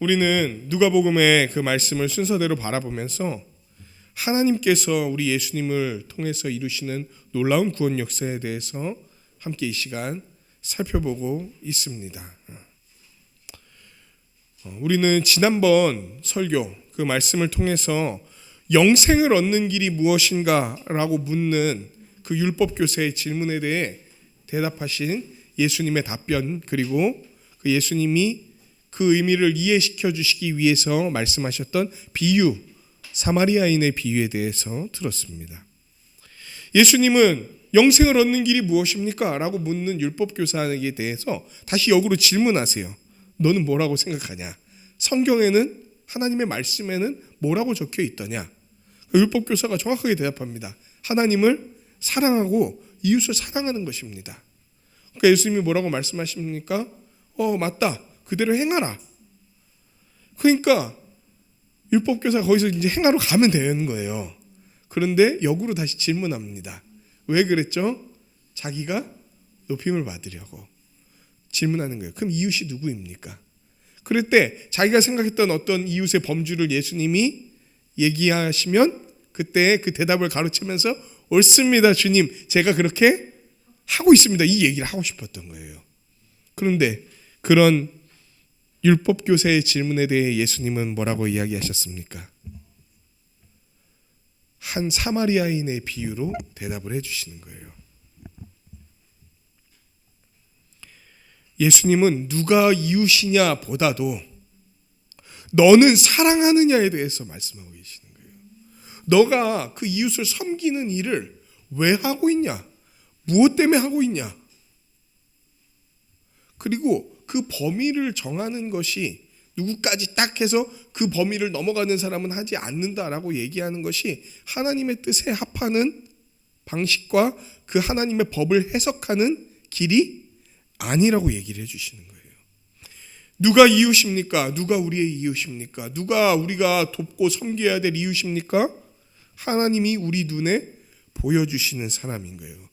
우리는 누가복음의 그 말씀을 순서대로 바라보면서 하나님께서 우리 예수님을 통해서 이루시는 놀라운 구원 역사에 대해서 함께 이 시간 살펴보고 있습니다. 우리는 지난번 설교 그 말씀을 통해서 영생을 얻는 길이 무엇인가 라고 묻는 그 율법교사의 질문에 대해 대답하신 예수님의 답변, 그리고 그 예수님이 그 의미를 이해시켜 주시기 위해서 말씀하셨던 비유, 사마리아인의 비유에 대해서 들었습니다. 예수님은 영생을 얻는 길이 무엇입니까? 라고 묻는 율법교사에게 대해서 다시 역으로 질문하세요. 너는 뭐라고 생각하냐? 성경에는, 하나님의 말씀에는 뭐라고 적혀 있더냐? 율법교사가 정확하게 대답합니다. 하나님을 사랑하고 이웃을 사랑하는 것입니다. 그러니까 예수님이 뭐라고 말씀하십니까? 맞다. 그대로 행하라. 그러니까 율법교사가 거기서 이제 행하러 가면 되는 거예요. 그런데 역으로 다시 질문합니다. 왜 그랬죠? 자기가 높임을 받으려고 질문하는 거예요. 그럼 이웃이 누구입니까? 그럴 때 자기가 생각했던 어떤 이웃의 범주를 예수님이 얘기하시면 그때 그 대답을 가로채면서 옳습니다, 주님. 제가 그렇게 하고 있습니다. 이 얘기를 하고 싶었던 거예요. 그런데 그런 율법교사의 질문에 대해 예수님은 뭐라고 이야기하셨습니까? 한 사마리아인의 비유로 대답을 해주시는 거예요. 예수님은 누가 이웃이냐 보다도 너는 사랑하느냐에 대해서 말씀하고 계시는 거예요. 너가 그 이웃을 섬기는 일을 왜 하고 있냐? 무엇 때문에 하고 있냐? 그리고 그 범위를 정하는 것이 누구까지 딱 해서 그 범위를 넘어가는 사람은 하지 않는다라고 얘기하는 것이 하나님의 뜻에 합하는 방식과 그 하나님의 법을 해석하는 길이 아니라고 얘기를 해주시는 거예요. 누가 이웃입니까? 누가 우리의 이웃입니까? 누가 우리가 돕고 섬겨야 될 이웃입니까? 하나님이 우리 눈에 보여주시는 사람인 거예요.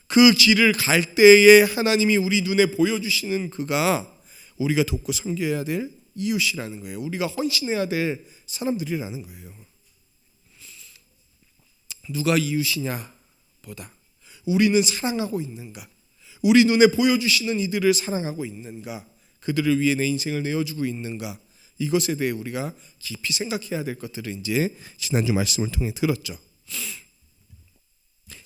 그 길을 갈 때에 하나님이 우리 눈에 보여주시는 그가 우리가 돕고 섬겨야 될 이웃이라는 거예요. 우리가 헌신해야 될 사람들이라는 거예요. 누가 이웃이냐 보다 우리는 사랑하고 있는가? 우리 눈에 보여주시는 이들을 사랑하고 있는가? 그들을 위해 내 인생을 내어주고 있는가? 이것에 대해 우리가 깊이 생각해야 될 것들을 이제 지난주 말씀을 통해 들었죠.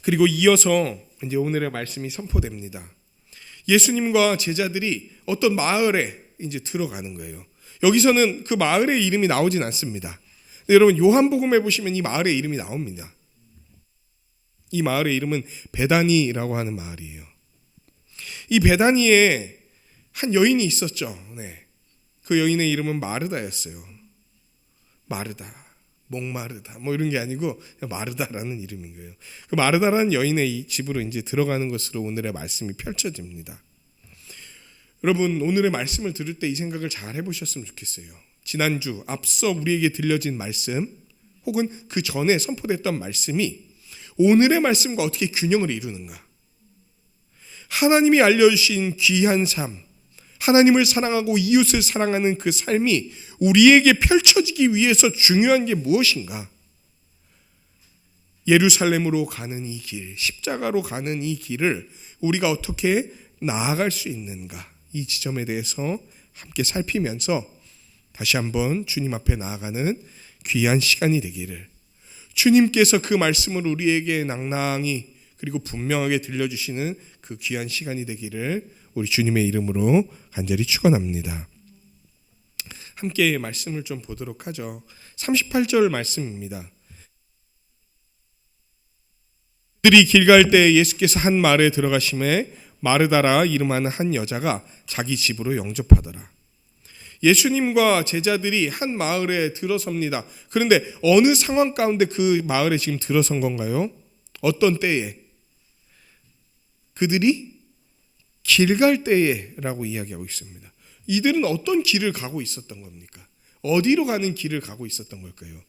그리고 이어서 이제 오늘의 말씀이 선포됩니다. 예수님과 제자들이 어떤 마을에 이제 들어가는 거예요. 여기서는 그 마을의 이름이 나오진 않습니다. 여러분 요한복음에 보시면 이 마을의 이름이 나옵니다. 이 마을의 이름은 베다니라고 하는 마을이에요. 이 베다니에 한 여인이 있었죠. 네. 그 여인의 이름은 마르다였어요. 마르다, 목마르다 뭐 이런 게 아니고 마르다라는 이름인 거예요. 그 마르다라는 여인의 이 집으로 이제 들어가는 것으로 오늘의 말씀이 펼쳐집니다. 여러분 오늘의 말씀을 들을 때 이 생각을 잘 해보셨으면 좋겠어요. 지난주 앞서 우리에게 들려진 말씀 혹은 그 전에 선포됐던 말씀이 오늘의 말씀과 어떻게 균형을 이루는가? 하나님이 알려주신 귀한 삶, 하나님을 사랑하고 이웃을 사랑하는 그 삶이 우리에게 펼쳐지기 위해서 중요한 게 무엇인가? 예루살렘으로 가는 이 길, 십자가로 가는 이 길을 우리가 어떻게 나아갈 수 있는가? 이 지점에 대해서 함께 살피면서 다시 한번 주님 앞에 나아가는 귀한 시간이 되기를, 주님께서 그 말씀을 우리에게 낭낭히 그리고 분명하게 들려주시는 그 귀한 시간이 되기를 우리 주님의 이름으로 간절히 축원합니다. 함께 말씀을 좀 보도록 하죠. 38절 말씀입니다. 그들이 길 갈 때 예수께서 한 마을에 들어가심에 마르다라 이름하는 한 여자가 자기 집으로 영접하더라. 예수님과 제자들이 한 마을에 들어섭니다. 그런데 어느 상황 가운데 그 마을에 지금 들어선 건가요? 어떤 때에? 그들이 길 갈 때에라고 이야기하고 있습니다. 이들은 어떤 길을 가고 있었던 겁니까? 어디로 가는 길을 가고 있었던 걸까요?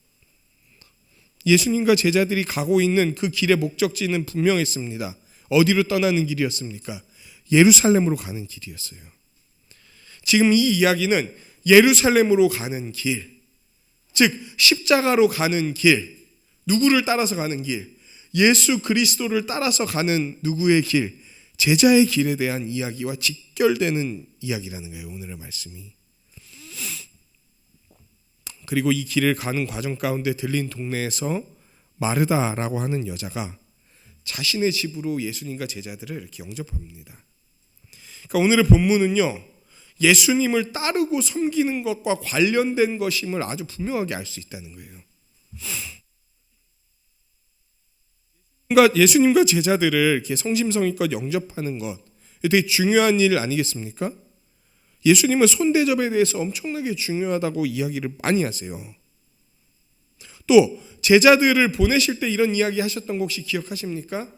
예수님과 제자들이 가고 있는 그 길의 목적지는 분명했습니다. 어디로 떠나는 길이었습니까? 예루살렘으로 가는 길이었어요. 지금 이 이야기는 예루살렘으로 가는 길, 즉 십자가로 가는 길, 누구를 따라서 가는 길, 예수 그리스도를 따라서 가는 누구의 길, 제자의 길에 대한 이야기와 직결되는 이야기라는 거예요, 오늘의 말씀이. 그리고 이 길을 가는 과정 가운데 들린 동네에서 마르다라고 하는 여자가 자신의 집으로 예수님과 제자들을 이렇게 영접합니다. 그러니까 오늘의 본문은요, 예수님을 따르고 섬기는 것과 관련된 것임을 아주 분명하게 알 수 있다는 거예요. 예수님과 제자들을 이렇게 성심성의껏 영접하는 것, 되게 중요한 일 아니겠습니까? 예수님은 손대접에 대해서 엄청나게 중요하다고 이야기를 많이 하세요. 또 제자들을 보내실 때 이런 이야기 하셨던 거 혹시 기억하십니까?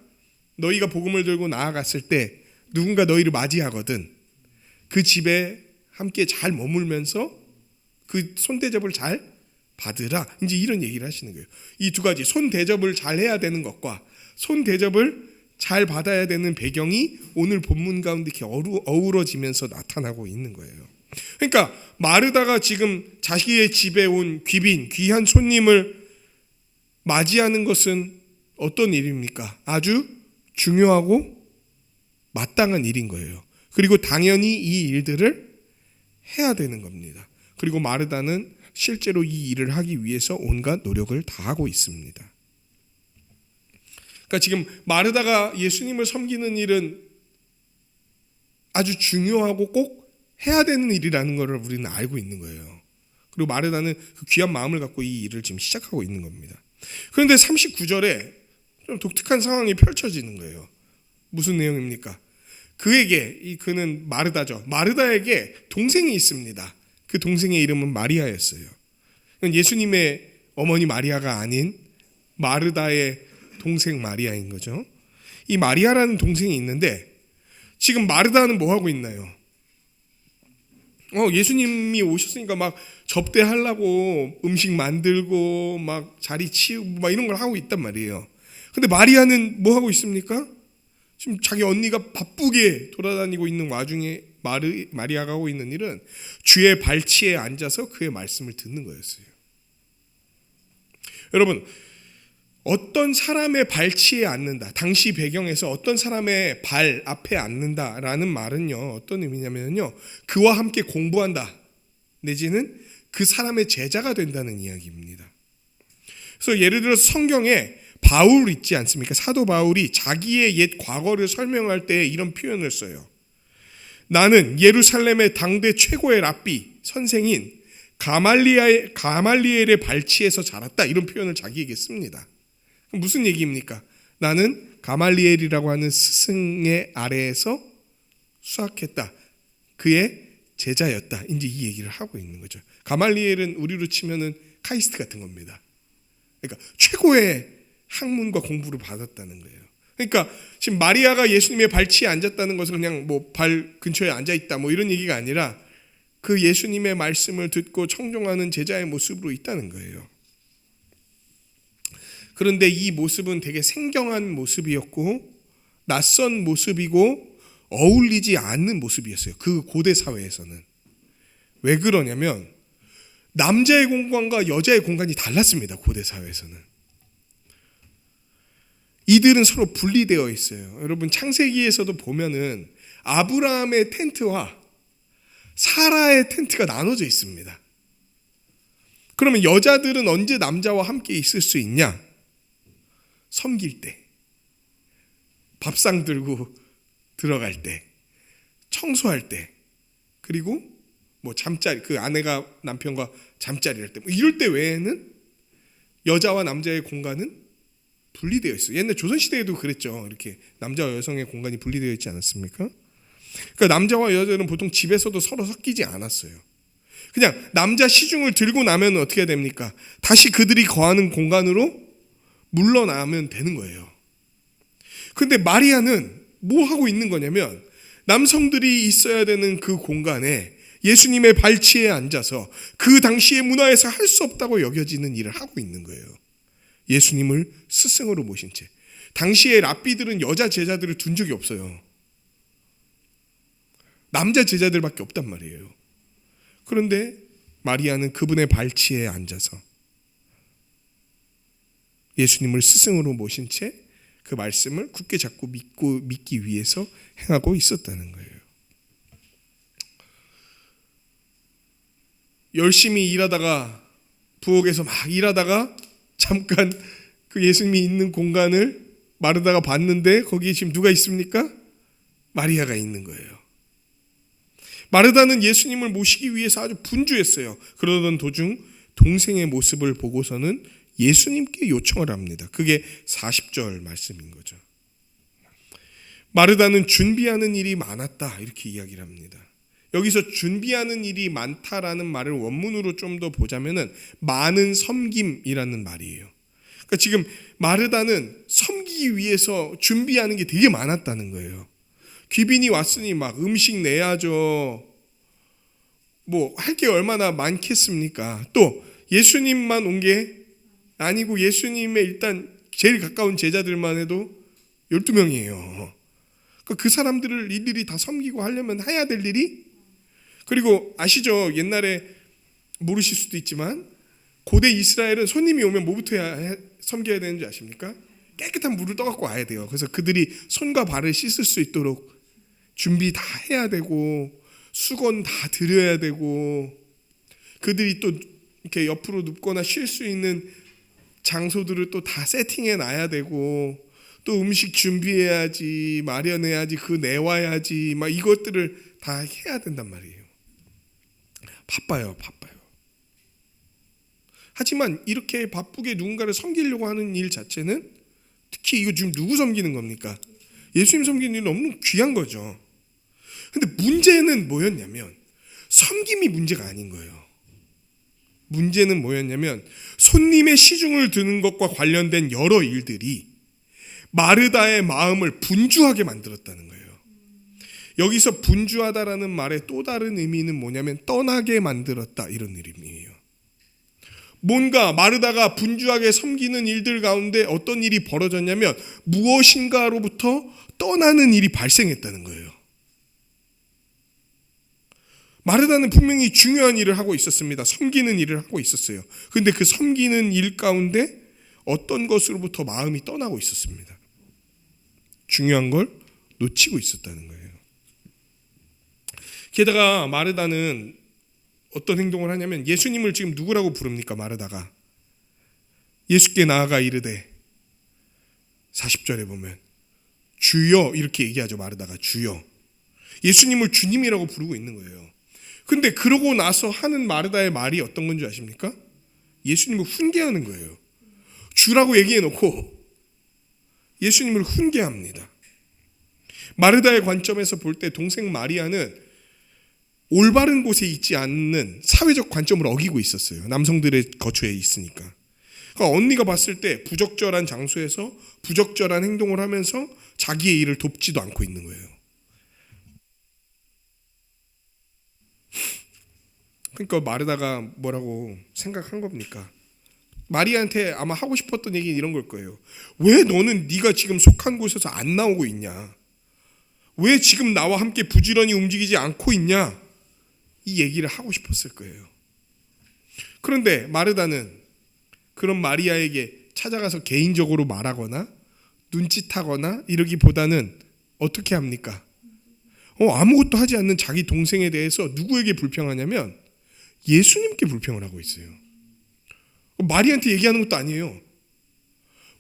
너희가 복음을 들고 나아갔을 때 누군가 너희를 맞이하거든 그 집에 함께 잘 머물면서 그 손대접을 잘 받으라, 이제 이런 얘기를 하시는 거예요. 이 두 가지, 손대접을 잘 해야 되는 것과 손대접을 잘 받아야 되는 배경이 오늘 본문 가운데 이렇게 어우러지면서 나타나고 있는 거예요. 그러니까 마르다가 지금 자기의 집에 온 귀한 손님을 맞이하는 것은 어떤 일입니까? 아주 중요하고 마땅한 일인 거예요. 그리고 당연히 이 일들을 해야 되는 겁니다. 그리고 마르다는 실제로 이 일을 하기 위해서 온갖 노력을 다하고 있습니다. 그러니까 지금 마르다가 예수님을 섬기는 일은 아주 중요하고 꼭 해야 되는 일이라는 것을 우리는 알고 있는 거예요. 그리고 마르다는 그 귀한 마음을 갖고 이 일을 지금 시작하고 있는 겁니다. 그런데 39절에 좀 독특한 상황이 펼쳐지는 거예요. 무슨 내용입니까? 그는 마르다죠. 마르다에게 동생이 있습니다. 그 동생의 이름은 마리아였어요. 예수님의 어머니 마리아가 아닌 마르다의 동생 마리아인 거죠. 이 마리아라는 동생이 있는데 지금 마르다는 뭐 하고 있나요? 예수님이 오셨으니까 막 접대하려고 음식 만들고 막 자리 치우고 막 이런 걸 하고 있단 말이에요. 근데 마리아는 뭐 하고 있습니까? 지금 자기 언니가 바쁘게 돌아다니고 있는 와중에 마리아가 하고 있는 일은 주의 발치에 앉아서 그의 말씀을 듣는 거였어요. 여러분, 어떤 사람의 발치에 앉는다, 당시 배경에서 어떤 사람의 발 앞에 앉는다라는 말은요, 어떤 의미냐면요, 그와 함께 공부한다 내지는 그 사람의 제자가 된다는 이야기입니다. 그래서 예를 들어서 성경에 바울 있지 않습니까? 사도 바울이 자기의 옛 과거를 설명할 때 이런 표현을 써요. 나는 예루살렘의 당대 최고의 랍비 선생인 가말리엘의 발치에서 자랐다, 이런 표현을 자기에게 씁니다. 무슨 얘기입니까? 나는 가말리엘이라고 하는 스승의 아래에서 수학했다, 그의 제자였다, 이제 이 얘기를 하고 있는 거죠. 가말리엘은 우리로 치면은 카이스트 같은 겁니다. 그러니까 최고의 학문과 공부를 받았다는 거예요. 그러니까 지금 마리아가 예수님의 발치에 앉았다는 것은 그냥 뭐 발 근처에 앉아 있다 뭐 이런 얘기가 아니라 그 예수님의 말씀을 듣고 청종하는 제자의 모습으로 있다는 거예요. 그런데 이 모습은 되게 생경한 모습이었고 낯선 모습이고 어울리지 않는 모습이었어요. 그 고대 사회에서는. 왜 그러냐면 남자의 공간과 여자의 공간이 달랐습니다. 고대 사회에서는. 이들은 서로 분리되어 있어요. 여러분, 창세기에서도 보면은 아브라함의 텐트와 사라의 텐트가 나눠져 있습니다. 그러면 여자들은 언제 남자와 함께 있을 수 있냐? 섬길 때, 밥상 들고 들어갈 때, 청소할 때, 그리고 뭐 잠자리, 그 아내가 남편과 잠자리 할 때, 뭐 이럴 때 외에는 여자와 남자의 공간은 분리되어 있어요. 옛날 조선시대에도 그랬죠. 이렇게 남자와 여성의 공간이 분리되어 있지 않았습니까? 그러니까 남자와 여자는 보통 집에서도 서로 섞이지 않았어요. 그냥 남자 시중을 들고 나면 어떻게 해야 됩니까? 다시 그들이 거하는 공간으로 물러나면 되는 거예요. 근데 마리아는 뭐 하고 있는 거냐면 남성들이 있어야 되는 그 공간에 예수님의 발치에 앉아서 그 당시의 문화에서 할 수 없다고 여겨지는 일을 하고 있는 거예요. 예수님을 스승으로 모신 채. 당시의 랍비들은 여자 제자들을 둔 적이 없어요. 남자 제자들밖에 없단 말이에요. 그런데 마리아는 그분의 발치에 앉아서 예수님을 스승으로 모신 채 그 말씀을 굳게 잡고 믿기 위해서 행하고 있었다는 거예요. 열심히 일하다가 부엌에서 막 일하다가 잠깐 그 예수님이 있는 공간을 마르다가 봤는데 거기에 지금 누가 있습니까? 마리아가 있는 거예요. 마르다는 예수님을 모시기 위해서 아주 분주했어요. 그러던 도중 동생의 모습을 보고서는 예수님께 요청을 합니다. 그게 40절 말씀인 거죠. 마르다는 준비하는 일이 많았다 이렇게 이야기를 합니다. 여기서 준비하는 일이 많다라는 말을 원문으로 좀 더 보자면은 많은 섬김이라는 말이에요. 그러니까 지금 마르다는 섬기기 위해서 준비하는 게 되게 많았다는 거예요. 귀빈이 왔으니 막 음식 내야죠. 뭐 할 게 얼마나 많겠습니까? 또 예수님만 온 게 아니고 예수님의 일단 제일 가까운 제자들만 해도 12명이에요. 그러니까 그 사람들을 일일이 다 섬기고 하려면 해야 될 일이, 그리고 아시죠? 옛날에 모르실 수도 있지만 고대 이스라엘은 손님이 오면 뭐부터 섬겨야 되는지 아십니까? 깨끗한 물을 떠갖고 와야 돼요. 그래서 그들이 손과 발을 씻을 수 있도록 준비 다 해야 되고 수건 다 드려야 되고, 그들이 또 이렇게 옆으로 눕거나 쉴 수 있는 장소들을 또 다 세팅해 놔야 되고, 또 음식 준비해야지, 마련해야지, 그 내와야지, 막 이것들을 다 해야 된단 말이에요. 바빠요. 하지만 이렇게 바쁘게 누군가를 섬기려고 하는 일 자체는, 특히 이거 지금 누구 섬기는 겁니까? 예수님 섬기는 일은 너무 귀한 거죠. 근데 문제는 뭐였냐면 섬김이 문제가 아닌 거예요. 문제는 뭐였냐면 손님의 시중을 드는 것과 관련된 여러 일들이 마르다의 마음을 분주하게 만들었다는 거예요. 여기서 분주하다라는 말의 또 다른 의미는 뭐냐면 떠나게 만들었다 이런 의미예요. 뭔가 마르다가 분주하게 섬기는 일들 가운데 어떤 일이 벌어졌냐면 무엇인가로부터 떠나는 일이 발생했다는 거예요. 마르다는 분명히 중요한 일을 하고 있었습니다. 섬기는 일을 하고 있었어요. 그런데 그 섬기는 일 가운데 어떤 것으로부터 마음이 떠나고 있었습니다. 중요한 걸 놓치고 있었다는 거예요. 게다가 마르다는 어떤 행동을 하냐면 예수님을 지금 누구라고 부릅니까? 마르다가 예수께 나아가 이르되, 40절에 보면 주여 이렇게 얘기하죠. 마르다가 주여, 예수님을 주님이라고 부르고 있는 거예요. 근데 그러고 나서 하는 마르다의 말이 어떤 건지 아십니까? 예수님을 훈계하는 거예요. 주라고 얘기해 놓고 예수님을 훈계합니다. 마르다의 관점에서 볼 때 동생 마리아는 올바른 곳에 있지 않는 사회적 관점을 어기고 있었어요. 남성들의 거처에 있으니까. 그러니까 언니가 봤을 때 부적절한 장소에서 부적절한 행동을 하면서 자기의 일을 돕지도 않고 있는 거예요. 그러니까 마르다가 뭐라고 생각한 겁니까? 마리아한테 아마 하고 싶었던 얘기는 이런 걸 거예요. 왜 너는 네가 지금 속한 곳에서 안 나오고 있냐? 왜 지금 나와 함께 부지런히 움직이지 않고 있냐? 이 얘기를 하고 싶었을 거예요. 그런데 마르다는 그런 마리아에게 찾아가서 개인적으로 말하거나 눈짓하거나 이러기보다는 어떻게 합니까? 아무것도 하지 않는 자기 동생에 대해서 누구에게 불평하냐면 예수님께 불평을 하고 있어요. 마리아한테 얘기하는 것도 아니에요.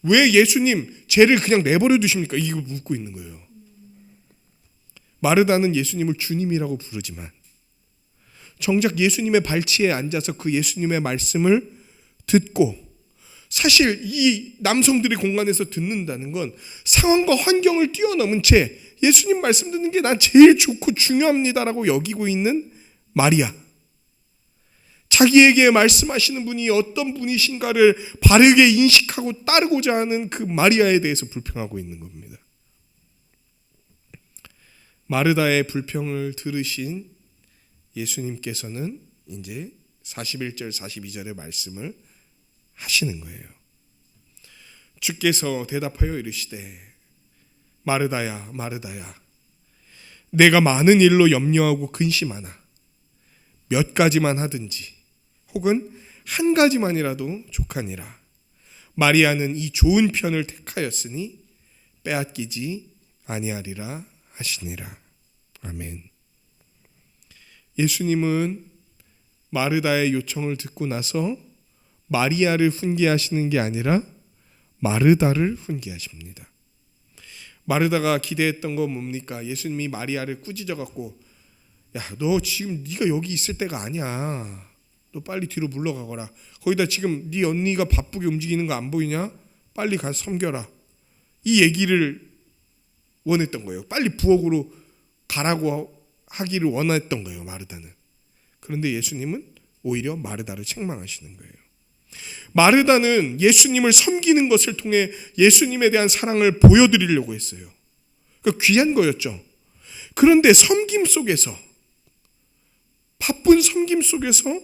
왜 예수님 죄를 그냥 내버려 두십니까? 이거 묻고 있는 거예요. 마르다는 예수님을 주님이라고 부르지만 정작 예수님의 발치에 앉아서 그 예수님의 말씀을 듣고, 사실 이 남성들의 공간에서 듣는다는 건 상황과 환경을 뛰어넘은 채 예수님 말씀 듣는 게 난 제일 좋고 중요합니다라고 여기고 있는 마리아, 자기에게 말씀하시는 분이 어떤 분이신가를 바르게 인식하고 따르고자 하는 그 마리아에 대해서 불평하고 있는 겁니다. 마르다의 불평을 들으신 예수님께서는 이제 41절 42절의 말씀을 하시는 거예요. 주께서 대답하여 이르시되 마르다야 마르다야, 내가 많은 일로 염려하고 근심하나 몇 가지만 하든지 혹은 한 가지만이라도 족하니라. 마리아는 이 좋은 편을 택하였으니 빼앗기지 아니하리라 하시니라. 아멘. 예수님은 마르다의 요청을 듣고 나서 마리아를 훈계하시는 게 아니라 마르다를 훈계하십니다. 마르다가 기대했던 건 뭡니까? 예수님이 마리아를 꾸짖어 갖고, 야, 너 지금 네가 여기 있을 때가 아니야. 너 빨리 뒤로 물러가거라. 거기다 지금 네 언니가 바쁘게 움직이는 거 안 보이냐? 빨리 가서 섬겨라. 이 얘기를 원했던 거예요. 빨리 부엌으로 가라고 하기를 원했던 거예요, 마르다는. 그런데 예수님은 오히려 마르다를 책망하시는 거예요. 마르다는 예수님을 섬기는 것을 통해 예수님에 대한 사랑을 보여드리려고 했어요. 그러니까 귀한 거였죠. 그런데 섬김 속에서, 바쁜 섬김 속에서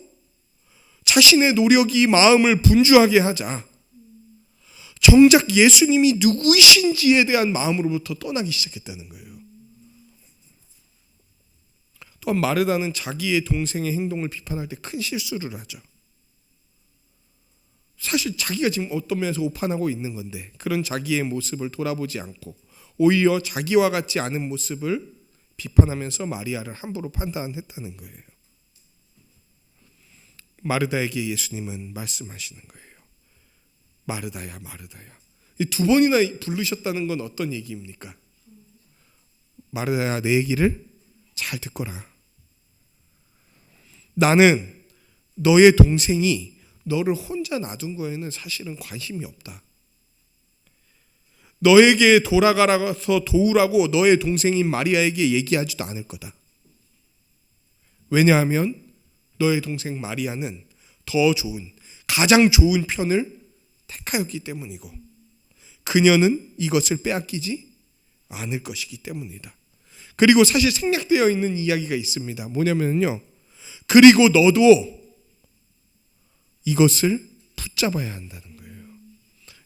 자신의 노력이 마음을 분주하게 하자 정작 예수님이 누구이신지에 대한 마음으로부터 떠나기 시작했다는 거예요. 또한 마르다는 자기의 동생의 행동을 비판할 때 큰 실수를 하죠. 사실 자기가 지금 어떤 면에서 오판하고 있는 건데 그런 자기의 모습을 돌아보지 않고 오히려 자기와 같지 않은 모습을 비판하면서 마리아를 함부로 판단했다는 거예요. 마르다에게 예수님은 말씀하시는 거예요. 마르다야, 마르다야. 이 두 번이나 부르셨다는 건 어떤 얘기입니까? 마르다야, 내 얘기를 잘 듣거라. 나는 너의 동생이 너를 혼자 놔둔 거에는 사실은 관심이 없다. 너에게 돌아가서 도우라고 너의 동생인 마리아에게 얘기하지도 않을 거다. 왜냐하면 너의 동생 마리아는 더 좋은, 가장 좋은 편을 택하였기 때문이고 그녀는 이것을 빼앗기지 않을 것이기 때문이다. 그리고 사실 생략되어 있는 이야기가 있습니다. 뭐냐면요, 그리고 너도 이것을 붙잡아야 한다는 거예요.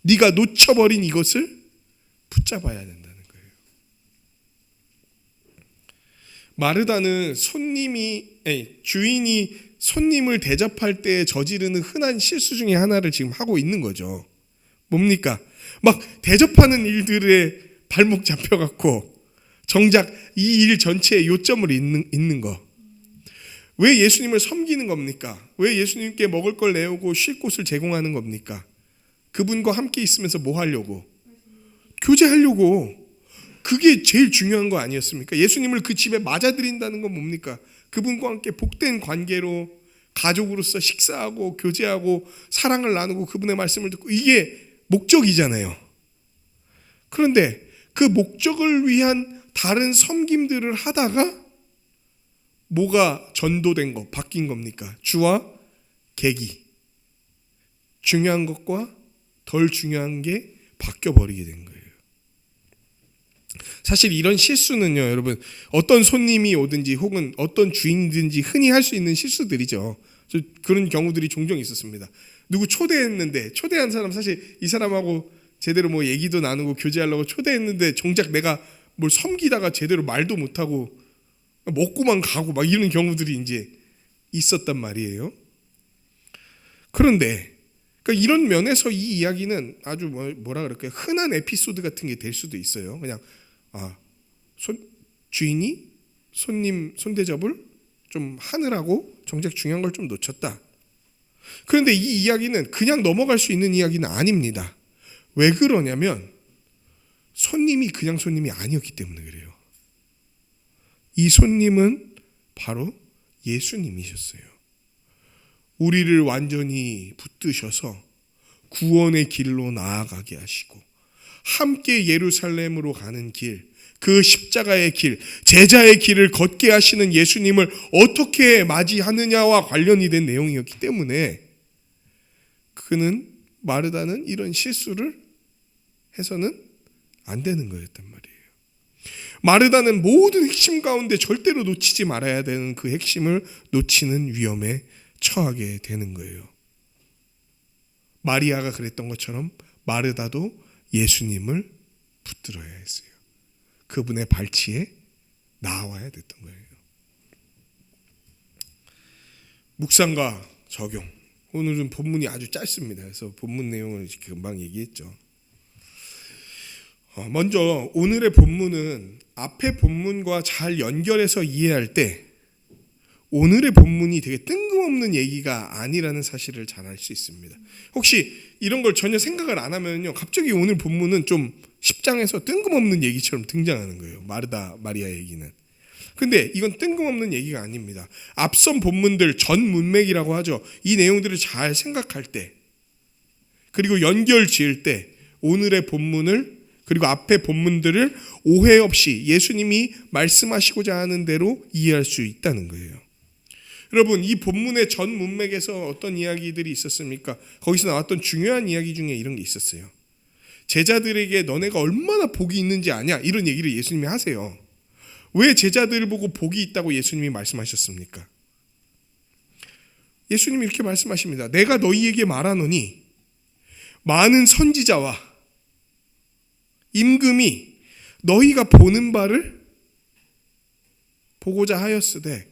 네가 놓쳐버린 이것을 붙잡아야 된다는 거예요. 마르다는 주인이 손님을 대접할 때 저지르는 흔한 실수 중에 하나를 지금 하고 있는 거죠. 뭡니까? 막 대접하는 일들에 발목 잡혀갖고 정작 이 일 전체에 요점을 잇는 거. 왜 예수님을 섬기는 겁니까? 왜 예수님께 먹을 걸 내오고 쉴 곳을 제공하는 겁니까? 그분과 함께 있으면서 뭐 하려고? 교제하려고. 그게 제일 중요한 거 아니었습니까? 예수님을 그 집에 맞아들인다는 건 뭡니까? 그분과 함께 복된 관계로 가족으로서 식사하고 교제하고 사랑을 나누고 그분의 말씀을 듣고, 이게 목적이잖아요. 그런데 그 목적을 위한 다른 섬김들을 하다가 뭐가 전도된 거, 바뀐 겁니까? 주와 객이, 중요한 것과 덜 중요한 게 바뀌어버리게 된 거예요. 사실 이런 실수는요, 여러분, 어떤 손님이 오든지 혹은 어떤 주인든지 흔히 할 수 있는 실수들이죠. 그런 경우들이 종종 있었습니다. 누구 초대했는데, 초대한 사람 사실 이 사람하고 제대로 뭐 얘기도 나누고 교제하려고 초대했는데 정작 내가 뭘 섬기다가 제대로 말도 못하고 먹고만 가고 막 이런 경우들이 이제 있었단 말이에요. 그런데 그러니까 이런 면에서 이 이야기는 아주 뭐라 그럴까요? 흔한 에피소드 같은 게 될 수도 있어요. 그냥 주인이 손님 손대접을 좀 하느라고 정작 중요한 걸 좀 놓쳤다. 그런데 이 이야기는 그냥 넘어갈 수 있는 이야기는 아닙니다. 왜 그러냐면 손님이 그냥 손님이 아니었기 때문에 그래요. 이 손님은 바로 예수님이셨어요. 우리를 완전히 붙드셔서 구원의 길로 나아가게 하시고 함께 예루살렘으로 가는 길, 그 십자가의 길, 제자의 길을 걷게 하시는 예수님을 어떻게 맞이하느냐와 관련이 된 내용이었기 때문에 마르다는 이런 실수를 해서는 안 되는 거였단 말이에요. 마르다는 모든 핵심 가운데 절대로 놓치지 말아야 되는 그 핵심을 놓치는 위험에 처하게 되는 거예요. 마리아가 그랬던 것처럼 마르다도 예수님을 붙들어야 했어요. 그분의 발치에 나와야 됐던 거예요. 묵상과 적용. 오늘은 본문이 아주 짧습니다. 그래서 본문 내용을 금방 얘기했죠. 먼저 오늘의 본문은 앞의 본문과 잘 연결해서 이해할 때 오늘의 본문이 되게 뜬금없는 얘기가 아니라는 사실을 잘 알 수 있습니다. 혹시 이런 걸 전혀 생각을 안 하면요, 갑자기 오늘 본문은 좀 10장에서 뜬금없는 얘기처럼 등장하는 거예요. 마르다 마리아 얘기는. 근데 이건 뜬금없는 얘기가 아닙니다. 앞선 본문들, 전 문맥이라고 하죠. 이 내용들을 잘 생각할 때, 그리고 연결 지을 때 오늘의 본문을, 그리고 앞의 본문들을 오해 없이 예수님이 말씀하시고자 하는 대로 이해할 수 있다는 거예요. 여러분, 이 본문의 전 문맥에서 어떤 이야기들이 있었습니까? 거기서 나왔던 중요한 이야기 중에 이런 게 있었어요. 제자들에게 너네가 얼마나 복이 있는지 아냐? 이런 얘기를 예수님이 하세요. 왜 제자들을 보고 복이 있다고 예수님이 말씀하셨습니까? 예수님이 이렇게 말씀하십니다. 내가 너희에게 말하노니 많은 선지자와 임금이 너희가 보는 바를 보고자 하였으되,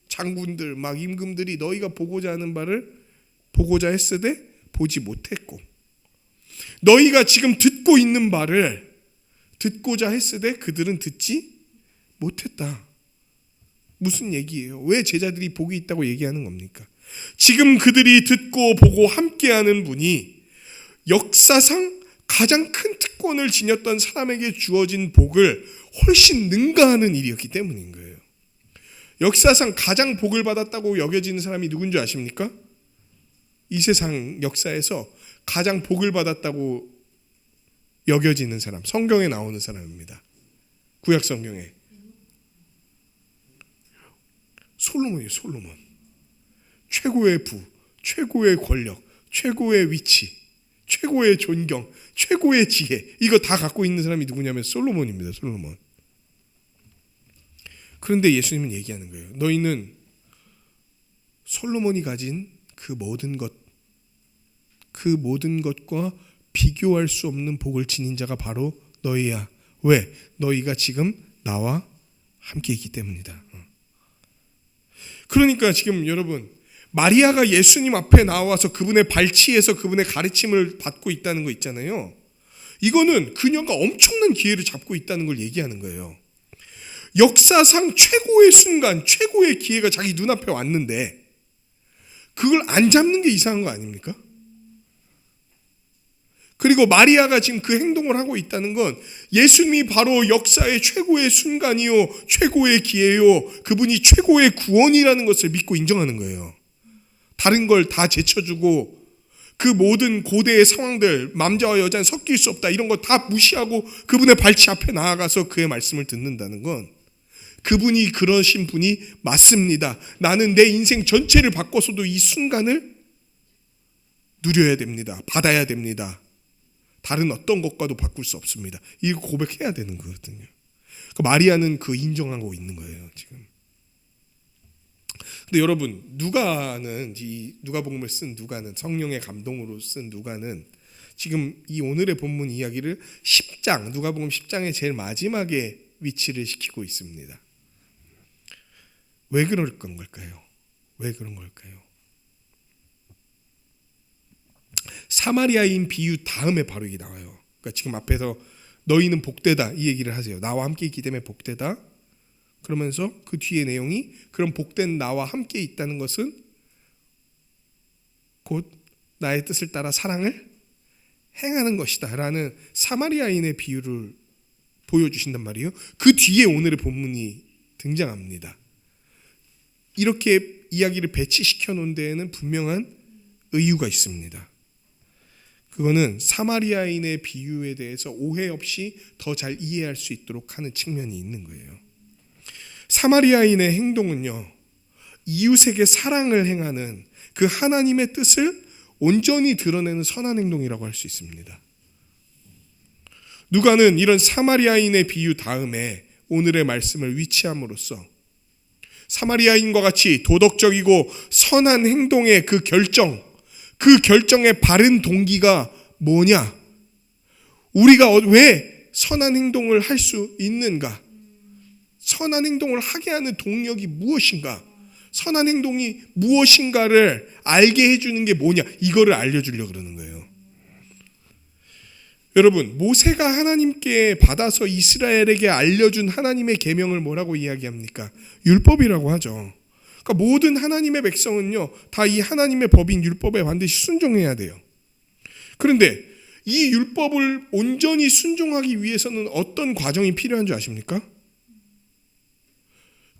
장군들 막 임금들이 너희가 보고자 하는 바를 보고자 했으되 보지 못했고, 너희가 지금 듣고 있는 바를 듣고자 했으되 그들은 듣지 못했다. 무슨 얘기예요? 왜 제자들이 복이 있다고 얘기하는 겁니까? 지금 그들이 듣고 보고 함께하는 분이 역사상 가장 큰 특권을 지녔던 사람에게 주어진 복을 훨씬 능가하는 일이었기 때문인 거예요. 역사상 가장 복을 받았다고 여겨지는 사람이 누군지 아십니까? 이 세상 역사에서 가장 복을 받았다고 여겨지는 사람, 성경에 나오는 사람입니다. 구약 성경에 솔로몬이에요. 솔로몬. 최고의 부, 최고의 권력, 최고의 위치, 최고의 존경, 최고의 지혜, 이거 다 갖고 있는 사람이 누구냐면 솔로몬입니다. 솔로몬. 그런데 예수님은 얘기하는 거예요. 너희는 솔로몬이 가진 그 모든 것과 비교할 수 없는 복을 지닌 자가 바로 너희야. 왜? 너희가 지금 나와 함께 있기 때문이다. 그러니까 지금 여러분, 마리아가 예수님 앞에 나와서 그분의 발치에서 그분의 가르침을 받고 있다는 거 있잖아요. 이거는 그녀가 엄청난 기회를 잡고 있다는 걸 얘기하는 거예요. 역사상 최고의 순간, 최고의 기회가 자기 눈앞에 왔는데 그걸 안 잡는 게 이상한 거 아닙니까? 그리고 마리아가 지금 그 행동을 하고 있다는 건 예수님이 바로 역사의 최고의 순간이요, 최고의 기회요, 그분이 최고의 구원이라는 것을 믿고 인정하는 거예요. 다른 걸 다 제쳐주고 그 모든 고대의 상황들, 남자와 여자는 섞일 수 없다, 이런 거 다 무시하고 그분의 발치 앞에 나아가서 그의 말씀을 듣는다는 건 그분이 그러신 분이 맞습니다. 나는 내 인생 전체를 바꿔서도 이 순간을 누려야 됩니다. 받아야 됩니다. 다른 어떤 것과도 바꿀 수 없습니다. 이거 고백해야 되는 거거든요. 마리아는 그 인정하고 있는 거예요, 지금. 근데 여러분, 누가는, 이 누가복음을 쓴 누가는, 성령의 감동으로 쓴 누가는 지금 이 오늘의 본문 이야기를 10장, 누가복음 10장의 제일 마지막에 위치를 시키고 있습니다. 왜 그럴 걸까요? 왜 그런 걸까요? 사마리아인 비유 다음에 바로 이게 나와요. 그러니까 지금 앞에서 너희는 복되다 이 얘기를 하세요. 나와 함께 있기 때문에 복되다. 그러면서 그 뒤에 내용이 그런 복된 나와 함께 있다는 것은 곧 나의 뜻을 따라 사랑을 행하는 것이다 라는 사마리아인의 비유를 보여주신단 말이에요. 그 뒤에 오늘의 본문이 등장합니다. 이렇게 이야기를 배치시켜 놓은 데에는 분명한 의유가 있습니다. 그거는 사마리아인의 비유에 대해서 오해 없이 더 잘 이해할 수 있도록 하는 측면이 있는 거예요. 사마리아인의 행동은요, 이웃에게 사랑을 행하는 그 하나님의 뜻을 온전히 드러내는 선한 행동이라고 할 수 있습니다. 누가는 이런 사마리아인의 비유 다음에 오늘의 말씀을 위치함으로써 사마리아인과 같이 도덕적이고 선한 행동의 그 결정의 바른 동기가 뭐냐? 우리가 왜 선한 행동을 할 수 있는가? 선한 행동을 하게 하는 동력이 무엇인가? 선한 행동이 무엇인가를 알게 해주는 게 뭐냐, 이거를 알려주려고 그러는 거예요. 여러분, 모세가 하나님께 받아서 이스라엘에게 알려준 하나님의 계명을 뭐라고 이야기합니까? 율법이라고 하죠. 그러니까 모든 하나님의 백성은요, 다 이 하나님의 법인 율법에 반드시 순종해야 돼요. 그런데 이 율법을 온전히 순종하기 위해서는 어떤 과정이 필요한 줄 아십니까?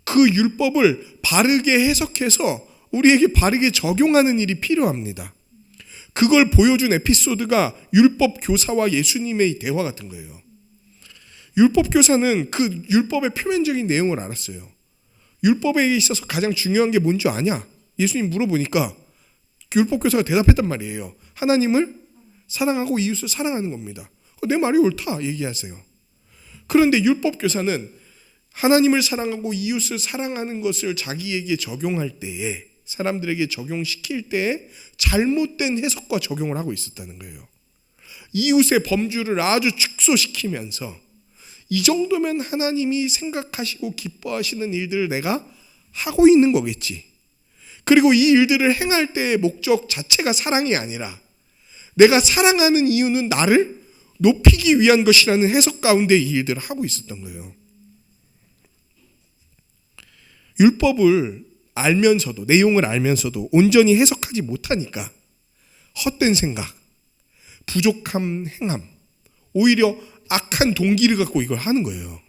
그 율법을 바르게 해석해서 우리에게 바르게 적용하는 일이 필요합니다. 그걸 보여준 에피소드가 율법 교사와 예수님의 대화 같은 거예요. 율법 교사는 그 율법의 표면적인 내용을 알았어요. 율법에 있어서 가장 중요한 게 뭔지 아냐? 예수님 물어보니까 율법 교사가 대답했단 말이에요. 하나님을 사랑하고 이웃을 사랑하는 겁니다. 내 말이 옳다 얘기하세요. 그런데 율법 교사는 하나님을 사랑하고 이웃을 사랑하는 것을 자기에게 적용할 때에, 사람들에게 적용시킬 때에 잘못된 해석과 적용을 하고 있었다는 거예요. 이웃의 범주를 아주 축소시키면서 이 정도면 하나님이 생각하시고 기뻐하시는 일들을 내가 하고 있는 거겠지. 그리고 이 일들을 행할 때의 목적 자체가 사랑이 아니라 내가 사랑하는 이유는 나를 높이기 위한 것이라는 해석 가운데 이 일들을 하고 있었던 거예요. 율법을 알면서도, 내용을 알면서도 온전히 해석하지 못하니까 헛된 생각, 부족한 행함, 오히려 악한 동기를 갖고 이걸 하는 거예요.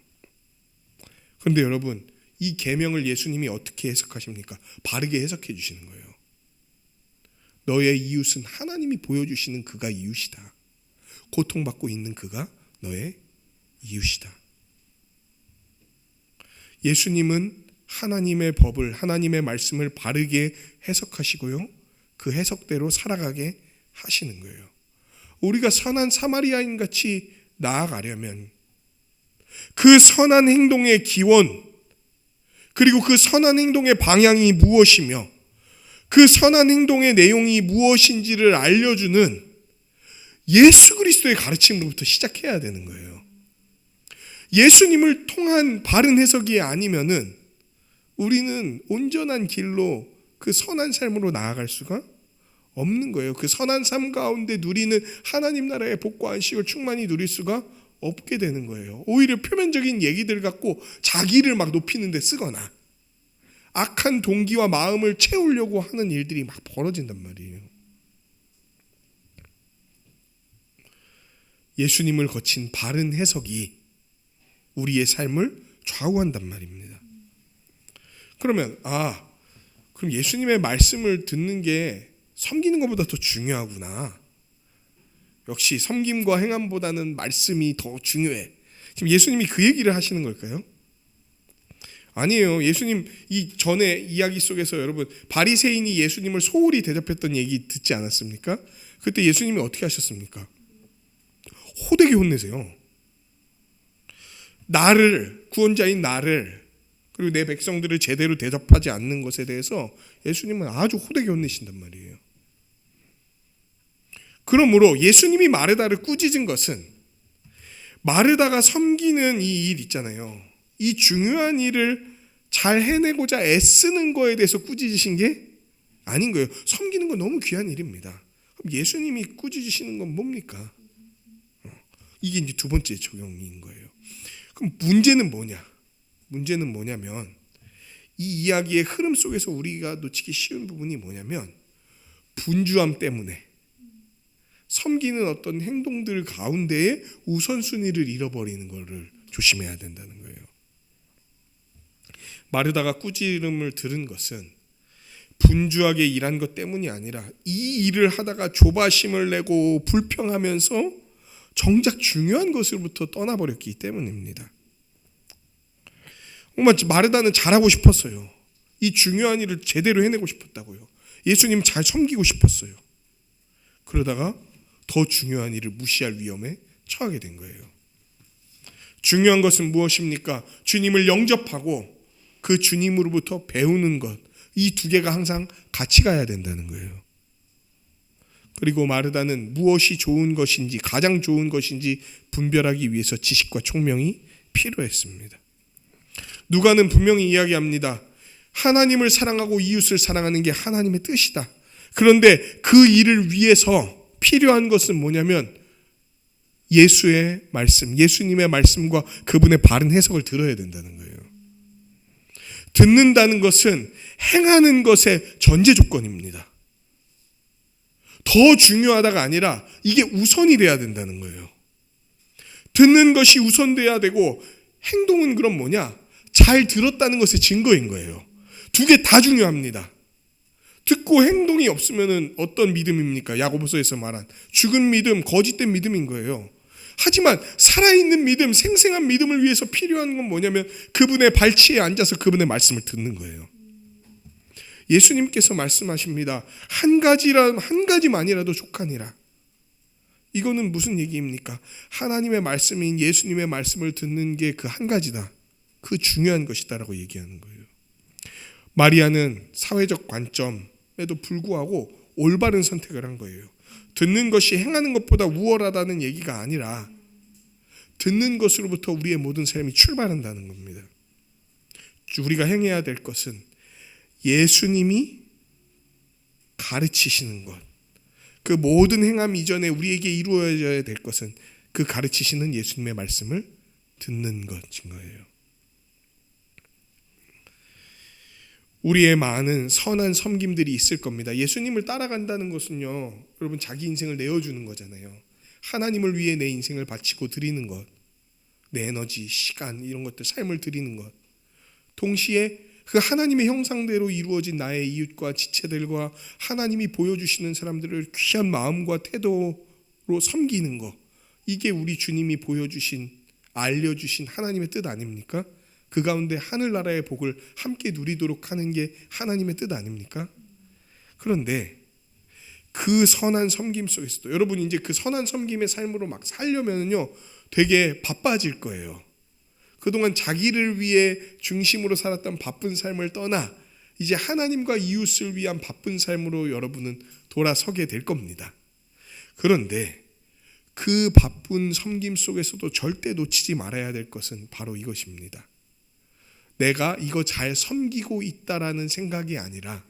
그런데 여러분, 이 계명을 예수님이 어떻게 해석하십니까? 바르게 해석해 주시는 거예요. 너의 이웃은 하나님이 보여주시는 그가 이웃이다. 고통받고 있는 그가 너의 이웃이다. 예수님은 하나님의 법을, 하나님의 말씀을 바르게 해석하시고요, 그 해석대로 살아가게 하시는 거예요. 우리가 선한 사마리아인 같이 나아가려면 그 선한 행동의 기원, 그리고 그 선한 행동의 방향이 무엇이며 그 선한 행동의 내용이 무엇인지를 알려주는 예수 그리스도의 가르침으로부터 시작해야 되는 거예요. 예수님을 통한 바른 해석이 아니면은 우리는 온전한 길로 그 선한 삶으로 나아갈 수가 없는 거예요. 그 선한 삶 가운데 누리는 하나님 나라의 복과 안식을 충만히 누릴 수가 없게 되는 거예요. 오히려 표면적인 얘기들 갖고 자기를 막 높이는 데 쓰거나 악한 동기와 마음을 채우려고 하는 일들이 막 벌어진단 말이에요. 예수님을 거친 바른 해석이 우리의 삶을 좌우한단 말입니다. 그러면 그럼 예수님의 말씀을 듣는 게 섬기는 것보다 더 중요하구나. 역시 섬김과 행함보다는 말씀이 더 중요해. 지금 예수님이 그 얘기를 하시는 걸까요? 아니에요. 예수님 이 전에 이야기 속에서 여러분 바리새인이 예수님을 소홀히 대접했던 얘기 듣지 않았습니까? 그때 예수님이 어떻게 하셨습니까? 호되게 혼내세요. 나를, 구원자인 나를, 그리고 내 백성들을 제대로 대접하지 않는 것에 대해서 예수님은 아주 호되게 혼내신단 말이에요. 그러므로 예수님이 마르다를 꾸짖은 것은 마르다가 섬기는 이 일 있잖아요. 이 중요한 일을 잘 해내고자 애쓰는 거에 대해서 꾸짖으신 게 아닌 거예요. 섬기는 건 너무 귀한 일입니다. 그럼 예수님이 꾸짖으시는 건 뭡니까? 이게 이제 두 번째 적용인 거예요. 그럼 문제는 뭐냐? 문제는 뭐냐면 이 이야기의 흐름 속에서 우리가 놓치기 쉬운 부분이 뭐냐면 분주함 때문에 섬기는 어떤 행동들 가운데에 우선순위를 잃어버리는 것을 조심해야 된다는 거예요. 마르다가 꾸지름을 들은 것은 분주하게 일한 것 때문이 아니라 이 일을 하다가 조바심을 내고 불평하면서 정작 중요한 것으로부터 떠나버렸기 때문입니다. 정말 마르다는 잘하고 싶었어요. 이 중요한 일을 제대로 해내고 싶었다고요. 예수님 잘 섬기고 싶었어요. 그러다가 더 중요한 일을 무시할 위험에 처하게 된 거예요. 중요한 것은 무엇입니까? 주님을 영접하고 그 주님으로부터 배우는 것, 이 두 개가 항상 같이 가야 된다는 거예요. 그리고 마르다는 무엇이 좋은 것인지, 가장 좋은 것인지 분별하기 위해서 지식과 총명이 필요했습니다. 누가는 분명히 이야기합니다. 하나님을 사랑하고 이웃을 사랑하는 게 하나님의 뜻이다. 그런데 그 일을 위해서 필요한 것은 뭐냐면 예수의 말씀, 예수님의 말씀과 그분의 바른 해석을 들어야 된다는 거예요. 듣는다는 것은 행하는 것의 전제 조건입니다. 더 중요하다가 아니라 이게 우선이 돼야 된다는 거예요. 듣는 것이 우선돼야 되고 행동은 그럼 뭐냐? 잘 들었다는 것의 증거인 거예요. 두 개 다 중요합니다. 듣고 행동이 없으면 어떤 믿음입니까? 야고보서에서 말한 죽은 믿음, 거짓된 믿음인 거예요. 하지만 살아있는 믿음, 생생한 믿음을 위해서 필요한 건 뭐냐면 그분의 발치에 앉아서 그분의 말씀을 듣는 거예요. 예수님께서 말씀하십니다. 한 가지만이라도 족하니라. 이거는 무슨 얘기입니까? 하나님의 말씀인 예수님의 말씀을 듣는 게 그 한 가지다. 그 중요한 것이다라고 얘기하는 거예요. 마리아는 사회적 관점에도 불구하고 올바른 선택을 한 거예요. 듣는 것이 행하는 것보다 우월하다는 얘기가 아니라 듣는 것으로부터 우리의 모든 삶이 출발한다는 겁니다. 우리가 행해야 될 것은 예수님이 가르치시는 것, 그 모든 행함 이전에 우리에게 이루어져야 될 것은 그 가르치시는 예수님의 말씀을 듣는 것인 거예요. 우리의 많은 선한 섬김들이 있을 겁니다. 예수님을 따라간다는 것은요, 여러분 자기 인생을 내어주는 거잖아요. 하나님을 위해 내 인생을 바치고 드리는 것, 내 에너지, 시간 이런 것들, 삶을 드리는 것. 동시에 그 하나님의 형상대로 이루어진 나의 이웃과 지체들과 하나님이 보여주시는 사람들을 귀한 마음과 태도로 섬기는 것. 이게 우리 주님이 보여주신, 알려주신 하나님의 뜻 아닙니까? 그 가운데 하늘나라의 복을 함께 누리도록 하는 게 하나님의 뜻 아닙니까? 그런데 그 선한 섬김 속에서도 여러분 이제 그 선한 섬김의 삶으로 막 살려면요 되게 바빠질 거예요. 그동안 자기를 위해 중심으로 살았던 바쁜 삶을 떠나 이제 하나님과 이웃을 위한 바쁜 삶으로 여러분은 돌아서게 될 겁니다. 그런데 그 바쁜 섬김 속에서도 절대 놓치지 말아야 될 것은 바로 이것입니다. 내가 이거 잘 섬기고 있다라는 생각이 아니라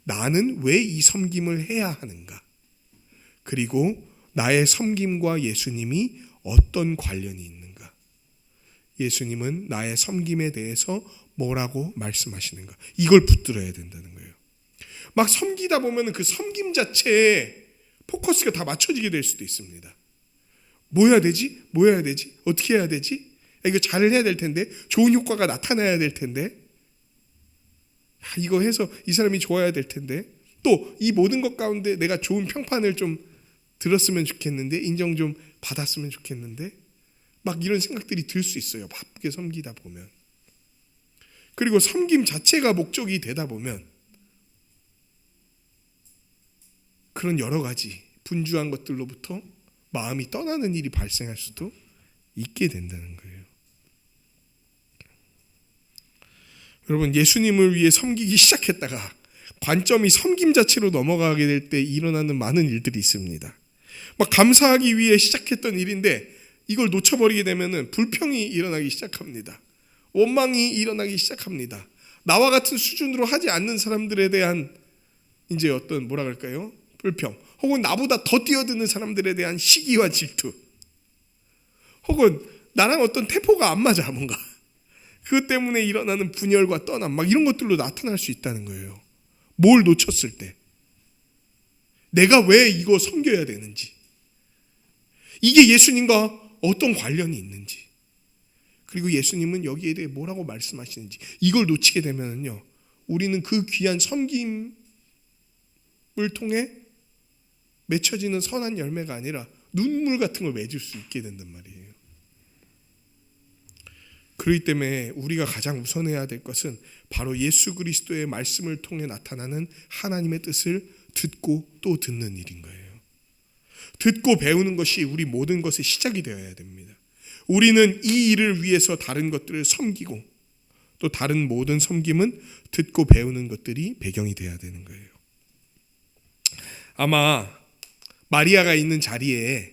나는 왜 이 섬김을 해야 하는가? 그리고 나의 섬김과 예수님이 어떤 관련이 있는가? 예수님은 나의 섬김에 대해서 뭐라고 말씀하시는가? 이걸 붙들어야 된다는 거예요. 막 섬기다 보면 그 섬김 자체에 포커스가 다 맞춰지게 될 수도 있습니다. 뭐 해야 되지? 뭐 해야 되지? 어떻게 해야 되지? 이거 잘 해야 될 텐데, 좋은 효과가 나타나야 될 텐데, 이거 해서 이 사람이 좋아야 될 텐데, 또 이 모든 것 가운데 내가 좋은 평판을 좀 들었으면 좋겠는데, 인정 좀 받았으면 좋겠는데, 막 이런 생각들이 들 수 있어요. 바쁘게 섬기다 보면. 그리고 섬김 자체가 목적이 되다 보면 그런 여러 가지 분주한 것들로부터 마음이 떠나는 일이 발생할 수도 있게 된다는 거예요. 여러분, 예수님을 위해 섬기기 시작했다가 관점이 섬김 자체로 넘어가게 될 때 일어나는 많은 일들이 있습니다. 막 감사하기 위해 시작했던 일인데 이걸 놓쳐버리게 되면 불평이 일어나기 시작합니다. 원망이 일어나기 시작합니다. 나와 같은 수준으로 하지 않는 사람들에 대한 이제 어떤 뭐라 그럴까요? 불평. 혹은 나보다 더 뛰어드는 사람들에 대한 시기와 질투. 혹은 나랑 어떤 태포가 안 맞아 뭔가. 그것 때문에 일어나는 분열과 떠남 막 이런 것들로 나타날 수 있다는 거예요. 뭘 놓쳤을 때. 내가 왜 이거 섬겨야 되는지. 이게 예수님과 어떤 관련이 있는지. 그리고 예수님은 여기에 대해 뭐라고 말씀하시는지. 이걸 놓치게 되면요, 우리는 그 귀한 섬김을 통해 맺혀지는 선한 열매가 아니라 눈물 같은 걸 맺을 수 있게 된단 말이에요. 그렇기 때문에 우리가 가장 우선해야 될 것은 바로 예수 그리스도의 말씀을 통해 나타나는 하나님의 뜻을 듣고 또 듣는 일인 거예요. 듣고 배우는 것이 우리 모든 것의 시작이 되어야 됩니다. 우리는 이 일을 위해서 다른 것들을 섬기고 또 다른 모든 섬김은 듣고 배우는 것들이 배경이 되어야 되는 거예요. 아마 마리아가 있는 자리에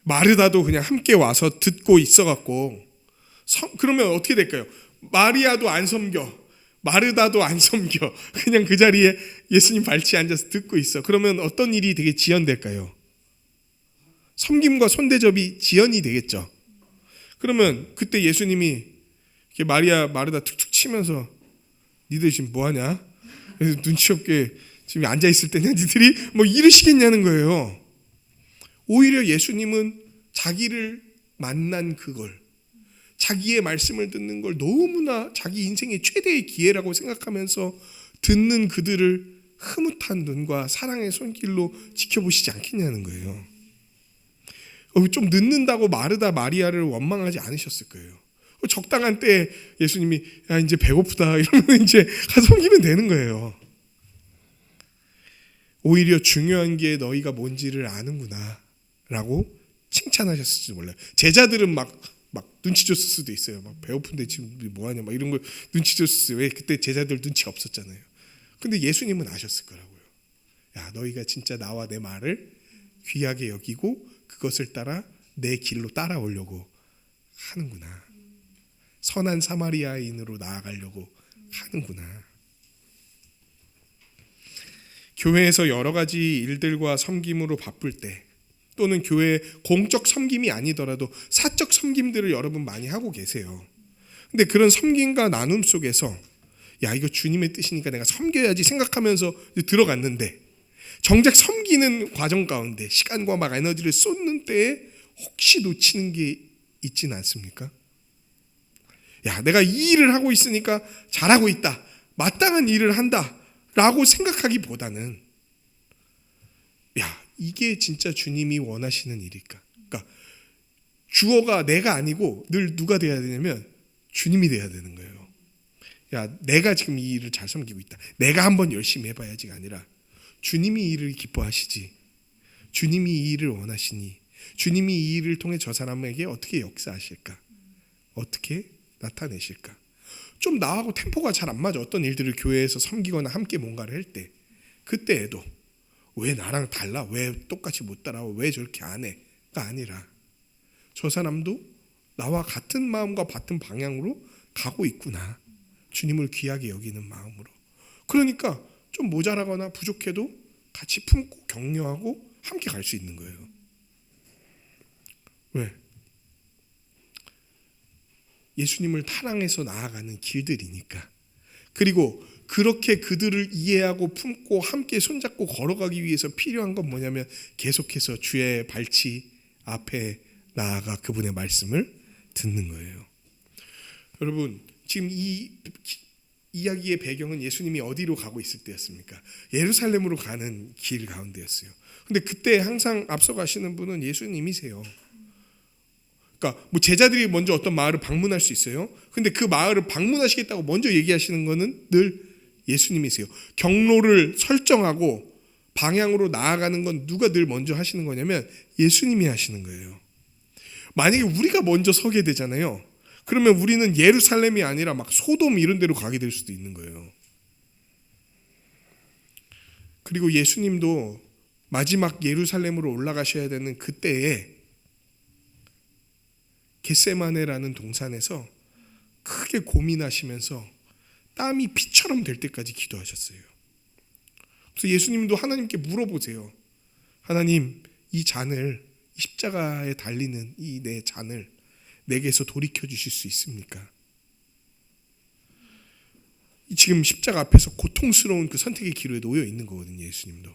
마르다도 그냥 함께 와서 듣고 있어갖고 그러면 어떻게 될까요? 마리아도 안 섬겨. 마르다도 안 섬겨. 그냥 그 자리에 예수님 발치에 앉아서 듣고 있어. 그러면 어떤 일이 되게 지연될까요? 섬김과 손대접이 지연이 되겠죠. 그러면 그때 예수님이 이렇게 마르다 툭툭 치면서 니들 지금 뭐하냐? 그래서 눈치 없게 지금 앉아있을 때냐 니들이? 뭐 이러시겠냐는 거예요. 오히려 예수님은 자기를 만난 그걸, 자기의 말씀을 듣는 걸 너무나 자기 인생의 최대의 기회라고 생각하면서 듣는 그들을 흐뭇한 눈과 사랑의 손길로 지켜보시지 않겠냐는 거예요. 좀 늦는다고 마르다 마리아를 원망하지 않으셨을 거예요. 적당한 때에 예수님이 야 이제 배고프다 이러면 이제 가서 섬기면 되는 거예요. 오히려 중요한 게 너희가 뭔지를 아는구나 라고 칭찬하셨을지도 몰라요. 제자들은 막 눈치 줬을 수도 있어요. 막 배고픈데 지금 뭐하냐 막 이런 걸 눈치 줬어요. 왜? 그때 제자들 눈치 없었잖아요. 근데 예수님은 아셨을 거라고요. 야 너희가 진짜 나와 내 말을 귀하게 여기고 그것을 따라 내 길로 따라오려고 하는구나. 선한 사마리아인으로 나아가려고 하는구나. 교회에서 여러 가지 일들과 섬김으로 바쁠 때 또는 교회 공적 섬김이 아니더라도 사적 섬김들을 여러분 많이 하고 계세요. 근데 그런 섬김과 나눔 속에서 야 이거 주님의 뜻이니까 내가 섬겨야지 생각하면서 들어갔는데 정작 섬기는 과정 가운데 시간과 막 에너지를 쏟는 때에 혹시 놓치는 게 있지는 않습니까? 야 내가 이 일을 하고 있으니까 잘하고 있다, 마땅한 일을 한다 라고 생각하기보다는 야 이게 진짜 주님이 원하시는 일일까? 그러니까 주어가 내가 아니고 늘 누가 돼야 되냐면 주님이 돼야 되는 거예요. 야 내가 지금 이 일을 잘 섬기고 있다, 내가 한번 열심히 해봐야지가 아니라 주님이 이 일을 기뻐하시지, 주님이 이 일을 원하시니 주님이 이 일을 통해 저 사람에게 어떻게 역사하실까, 어떻게 나타내실까. 좀 나하고 템포가 잘 안 맞아. 어떤 일들을 교회에서 섬기거나 함께 뭔가를 할 때 그때에도 왜 나랑 달라? 왜 똑같이 못 따라와? 왜 저렇게 안 해? 가 아니라 저 사람도 나와 같은 마음과 같은 방향으로 가고 있구나. 주님을 귀하게 여기는 마음으로. 그러니까 좀 모자라거나 부족해도 같이 품고 격려하고 함께 갈 수 있는 거예요. 왜? 예수님을 타랑해서 나아가는 길들이니까. 그리고 그렇게 그들을 이해하고 품고 함께 손잡고 걸어가기 위해서 필요한 건 뭐냐면 계속해서 주의 발치 앞에 나아가 그분의 말씀을 듣는 거예요. 여러분 지금 이 이야기의 배경은 예수님이 어디로 가고 있을 때였습니까? 예루살렘으로 가는 길 가운데였어요. 근데 그때 항상 앞서가시는 분은 예수님이세요. 그러니까 뭐 제자들이 먼저 어떤 마을을 방문할 수 있어요. 근데 그 마을을 방문하시겠다고 먼저 얘기하시는 거는 늘 예수님이세요. 경로를 설정하고 방향으로 나아가는 건 누가 늘 먼저 하시는 거냐면 예수님이 하시는 거예요. 만약에 우리가 먼저 서게 되잖아요. 그러면 우리는 예루살렘이 아니라 막 소돔 이런 데로 가게 될 수도 있는 거예요. 그리고 예수님도 마지막 예루살렘으로 올라가셔야 되는 그때에 겟세마네라는 동산에서 크게 고민하시면서 땀이 피처럼 될 때까지 기도하셨어요. 그래서 예수님도 하나님께 물어보세요. 하나님, 이 잔을, 십자가에 달리는 이 내 잔을 내게서 돌이켜 주실 수 있습니까? 지금 십자가 앞에서 고통스러운 그 선택의 기로에 놓여 있는 거거든요, 예수님도.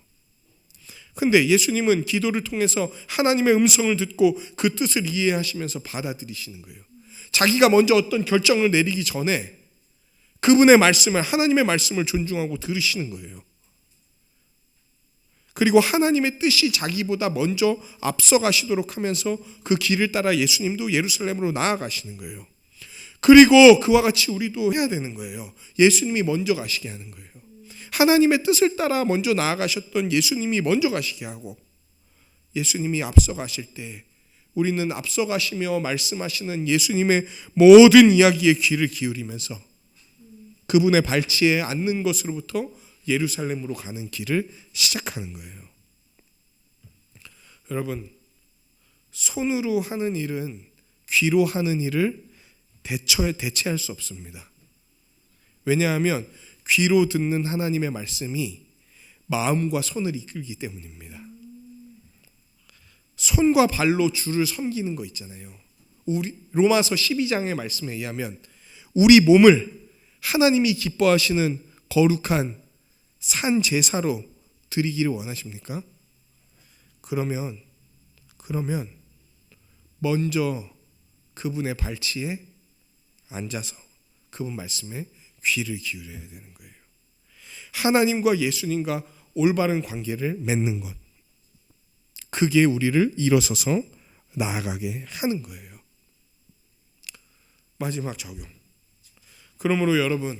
근데 예수님은 기도를 통해서 하나님의 음성을 듣고 그 뜻을 이해하시면서 받아들이시는 거예요. 자기가 먼저 어떤 결정을 내리기 전에 그분의 말씀을, 하나님의 말씀을 존중하고 들으시는 거예요. 그리고 하나님의 뜻이 자기보다 먼저 앞서가시도록 하면서 그 길을 따라 예수님도 예루살렘으로 나아가시는 거예요. 그리고 그와 같이 우리도 해야 되는 거예요. 예수님이 먼저 가시게 하는 거예요. 하나님의 뜻을 따라 먼저 나아가셨던 예수님이 먼저 가시게 하고, 예수님이 앞서가실 때 우리는 앞서가시며 말씀하시는 예수님의 모든 이야기에 귀를 기울이면서 그분의 발치에 앉는 것으로부터 예루살렘으로 가는 길을 시작하는 거예요. 여러분, 손으로 하는 일은 귀로 하는 일을 대체할 수 없습니다. 왜냐하면 귀로 듣는 하나님의 말씀이 마음과 손을 이끌기 때문입니다. 손과 발로 주를 섬기는 거 있잖아요. 우리 로마서 12장의 말씀에 의하면 우리 몸을 하나님이 기뻐하시는 거룩한 산 제사로 드리기를 원하십니까? 그러면 먼저 그분의 발치에 앉아서 그분 말씀에 귀를 기울여야 되는 거예요. 하나님과 예수님과 올바른 관계를 맺는 것, 그게 우리를 일어서서 나아가게 하는 거예요. 마지막 적용. 그러므로 여러분,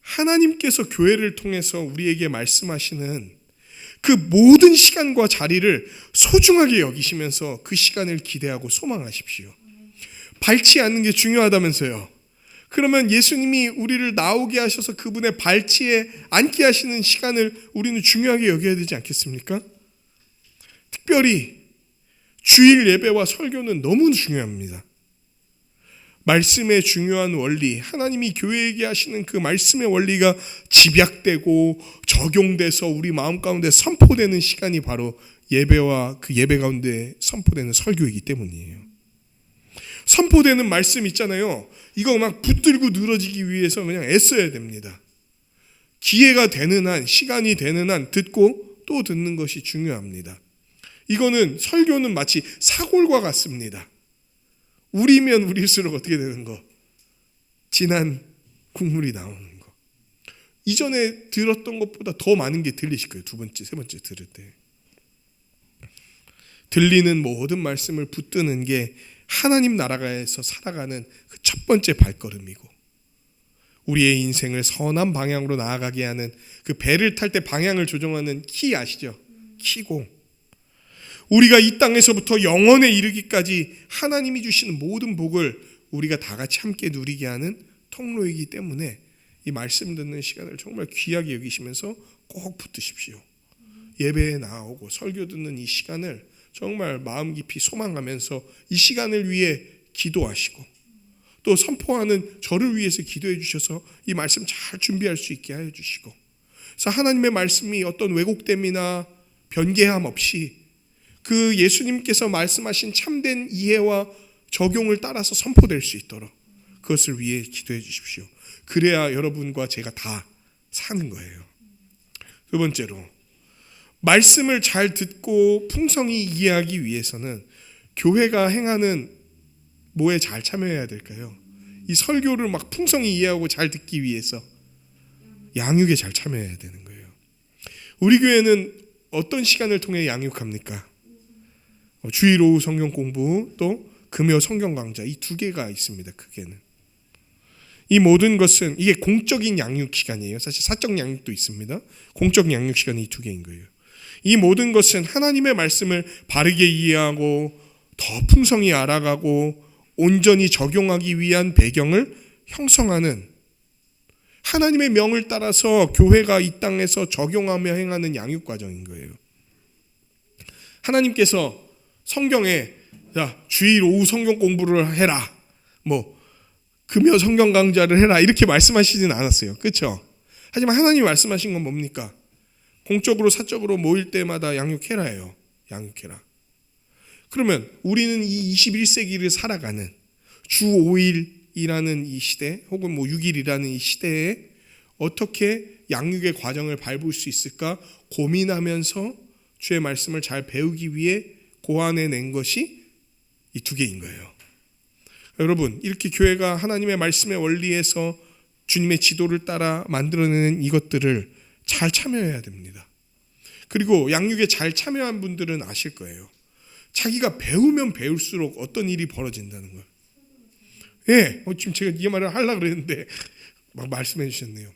하나님께서 교회를 통해서 우리에게 말씀하시는 그 모든 시간과 자리를 소중하게 여기시면서 그 시간을 기대하고 소망하십시오. 밟지 않는 게 중요하다면서요. 그러면 예수님이 우리를 나오게 하셔서 그분의 발치에 앉게 하시는 시간을 우리는 중요하게 여겨야 되지 않겠습니까? 특별히 주일 예배와 설교는 너무 중요합니다. 말씀의 중요한 원리, 하나님이 교회에게 하시는 그 말씀의 원리가 집약되고 적용돼서 우리 마음 가운데 선포되는 시간이 바로 예배와 그 예배 가운데 선포되는 설교이기 때문이에요. 선포되는 말씀 있잖아요. 이거 막 붙들고 늘어지기 위해서 그냥 애써야 됩니다. 기회가 되는 한, 시간이 되는 한 듣고 또 듣는 것이 중요합니다. 이거는 설교는 마치 사골과 같습니다. 우리면 우릴수록 어떻게 되는 거? 진한 국물이 나오는 거. 이전에 들었던 것보다 더 많은 게 들리실 거예요. 두 번째, 세 번째 들을 때. 들리는 모든 말씀을 붙드는 게 하나님 나라에서 살아가는 그 첫 번째 발걸음이고, 우리의 인생을 선한 방향으로 나아가게 하는 그 배를 탈 때 방향을 조정하는 키 아시죠? 키고, 우리가 이 땅에서부터 영원에 이르기까지 하나님이 주시는 모든 복을 우리가 다 같이 함께 누리게 하는 통로이기 때문에 이 말씀 듣는 시간을 정말 귀하게 여기시면서 꼭 붙드십시오. 예배에 나오고 설교 듣는 이 시간을 정말 마음 깊이 소망하면서 이 시간을 위해 기도하시고, 또 선포하는 저를 위해서 기도해 주셔서 이 말씀 잘 준비할 수 있게 하여 주시고, 그래서 하나님의 말씀이 어떤 왜곡됨이나 변개함 없이 그 예수님께서 말씀하신 참된 이해와 적용을 따라서 선포될 수 있도록 그것을 위해 기도해 주십시오. 그래야 여러분과 제가 다 사는 거예요. 두 번째로, 말씀을 잘 듣고 풍성히 이해하기 위해서는 교회가 행하는 뭐에 잘 참여해야 될까요? 이 설교를 막 풍성히 이해하고 잘 듣기 위해서 양육에 잘 참여해야 되는 거예요. 우리 교회는 어떤 시간을 통해 양육합니까? 주일 오후 성경 공부, 또 금요 성경 강좌, 이 두 개가 있습니다. 크게는 이 모든 것은 이게 공적인 양육 시간이에요. 사실 사적 양육도 있습니다. 공적 양육 시간이 이 두 개인 거예요. 이 모든 것은 하나님의 말씀을 바르게 이해하고 더 풍성히 알아가고 온전히 적용하기 위한 배경을 형성하는, 하나님의 명을 따라서 교회가 이 땅에서 적용하며 행하는 양육 과정인 거예요. 하나님께서 성경에 주일 오후 성경 공부를 해라, 금요 성경 강좌를 해라, 이렇게 말씀하시진 않았어요. 그렇죠? 하지만 하나님이 말씀하신 건 뭡니까? 공적으로 사적으로 모일 때마다 양육해라예요. 양육해라. 그러면 우리는 이 21세기를 살아가는 주 5일이라는 이 시대, 혹은 6일이라는 이 시대에 어떻게 양육의 과정을 밟을 수 있을까 고민하면서 주의 말씀을 잘 배우기 위해 고안해낸 것이 이 두 개인 거예요. 여러분, 이렇게 교회가 하나님의 말씀의 원리에서 주님의 지도를 따라 만들어내는 이것들을 잘 참여해야 됩니다. 그리고 양육에 잘 참여한 분들은 아실 거예요. 자기가 배우면 배울수록 어떤 일이 벌어진다는 거예요. 예, 지금 제가 이 말을 하려고 그랬는데 막 말씀해 주셨네요.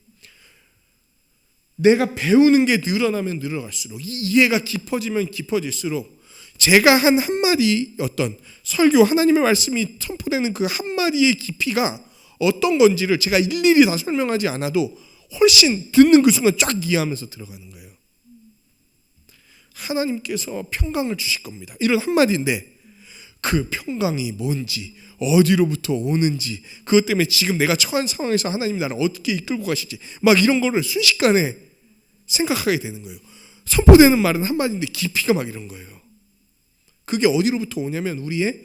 내가 배우는 게 늘어나면 늘어갈수록, 이 이해가 깊어지면 깊어질수록 제가 한 한마디 어떤 설교, 하나님의 말씀이 선포되는 그 한마디의 깊이가 어떤 건지를 제가 일일이 다 설명하지 않아도 훨씬 듣는 그 순간 쫙 이해하면서 들어가는 거예요. 하나님께서 평강을 주실 겁니다. 이런 한마디인데 그 평강이 뭔지, 어디로부터 오는지, 그것 때문에 지금 내가 처한 상황에서 하나님이 나를 어떻게 이끌고 가실지, 막 이런 거를 순식간에 생각하게 되는 거예요. 선포되는 말은 한마디인데 깊이가 막 이런 거예요. 그게 어디로부터 오냐면 우리의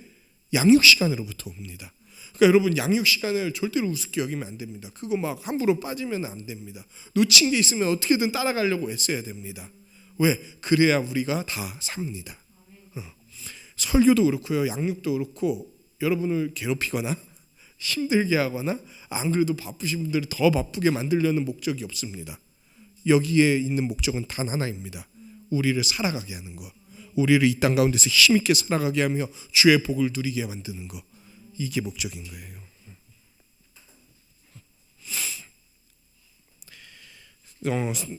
양육 시간으로부터 옵니다. 그러니까 여러분, 양육 시간을 절대로 우습게 여기면 안 됩니다. 그거 막 함부로 빠지면 안 됩니다. 놓친 게 있으면 어떻게든 따라가려고 애써야 됩니다. 왜? 그래야 우리가 다 삽니다. 설교도 그렇고요, 양육도 그렇고, 여러분을 괴롭히거나 힘들게 하거나 안 그래도 바쁘신 분들을 더 바쁘게 만들려는 목적이 없습니다. 여기에 있는 목적은 단 하나입니다. 우리를 살아가게 하는 것, 우리를 이 땅 가운데서 힘있게 살아가게 하며 주의 복을 누리게 만드는 것, 이게 목적인 거예요.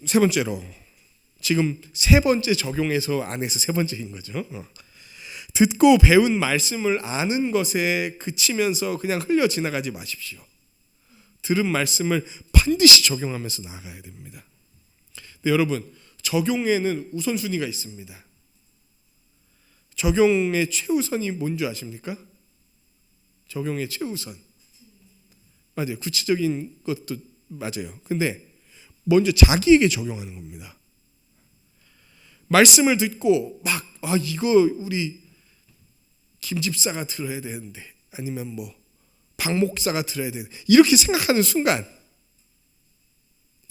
세 번째로, 지금 세 번째 적용해서 안에서 세 번째인 거죠. 듣고 배운 말씀을 아는 것에 그치면서 그냥 흘려 지나가지 마십시오. 들은 말씀을 반드시 적용하면서 나아가야 됩니다. 근데 여러분, 적용에는 우선순위가 있습니다. 적용의 최우선이 뭔지 아십니까? 적용의 최우선. 맞아요. 구체적인 것도 맞아요. 근데 먼저 자기에게 적용하는 겁니다. 말씀을 듣고 막 이거 우리 김 집사가 들어야 되는데, 아니면 뭐 박 목사가 들어야 되는데, 이렇게 생각하는 순간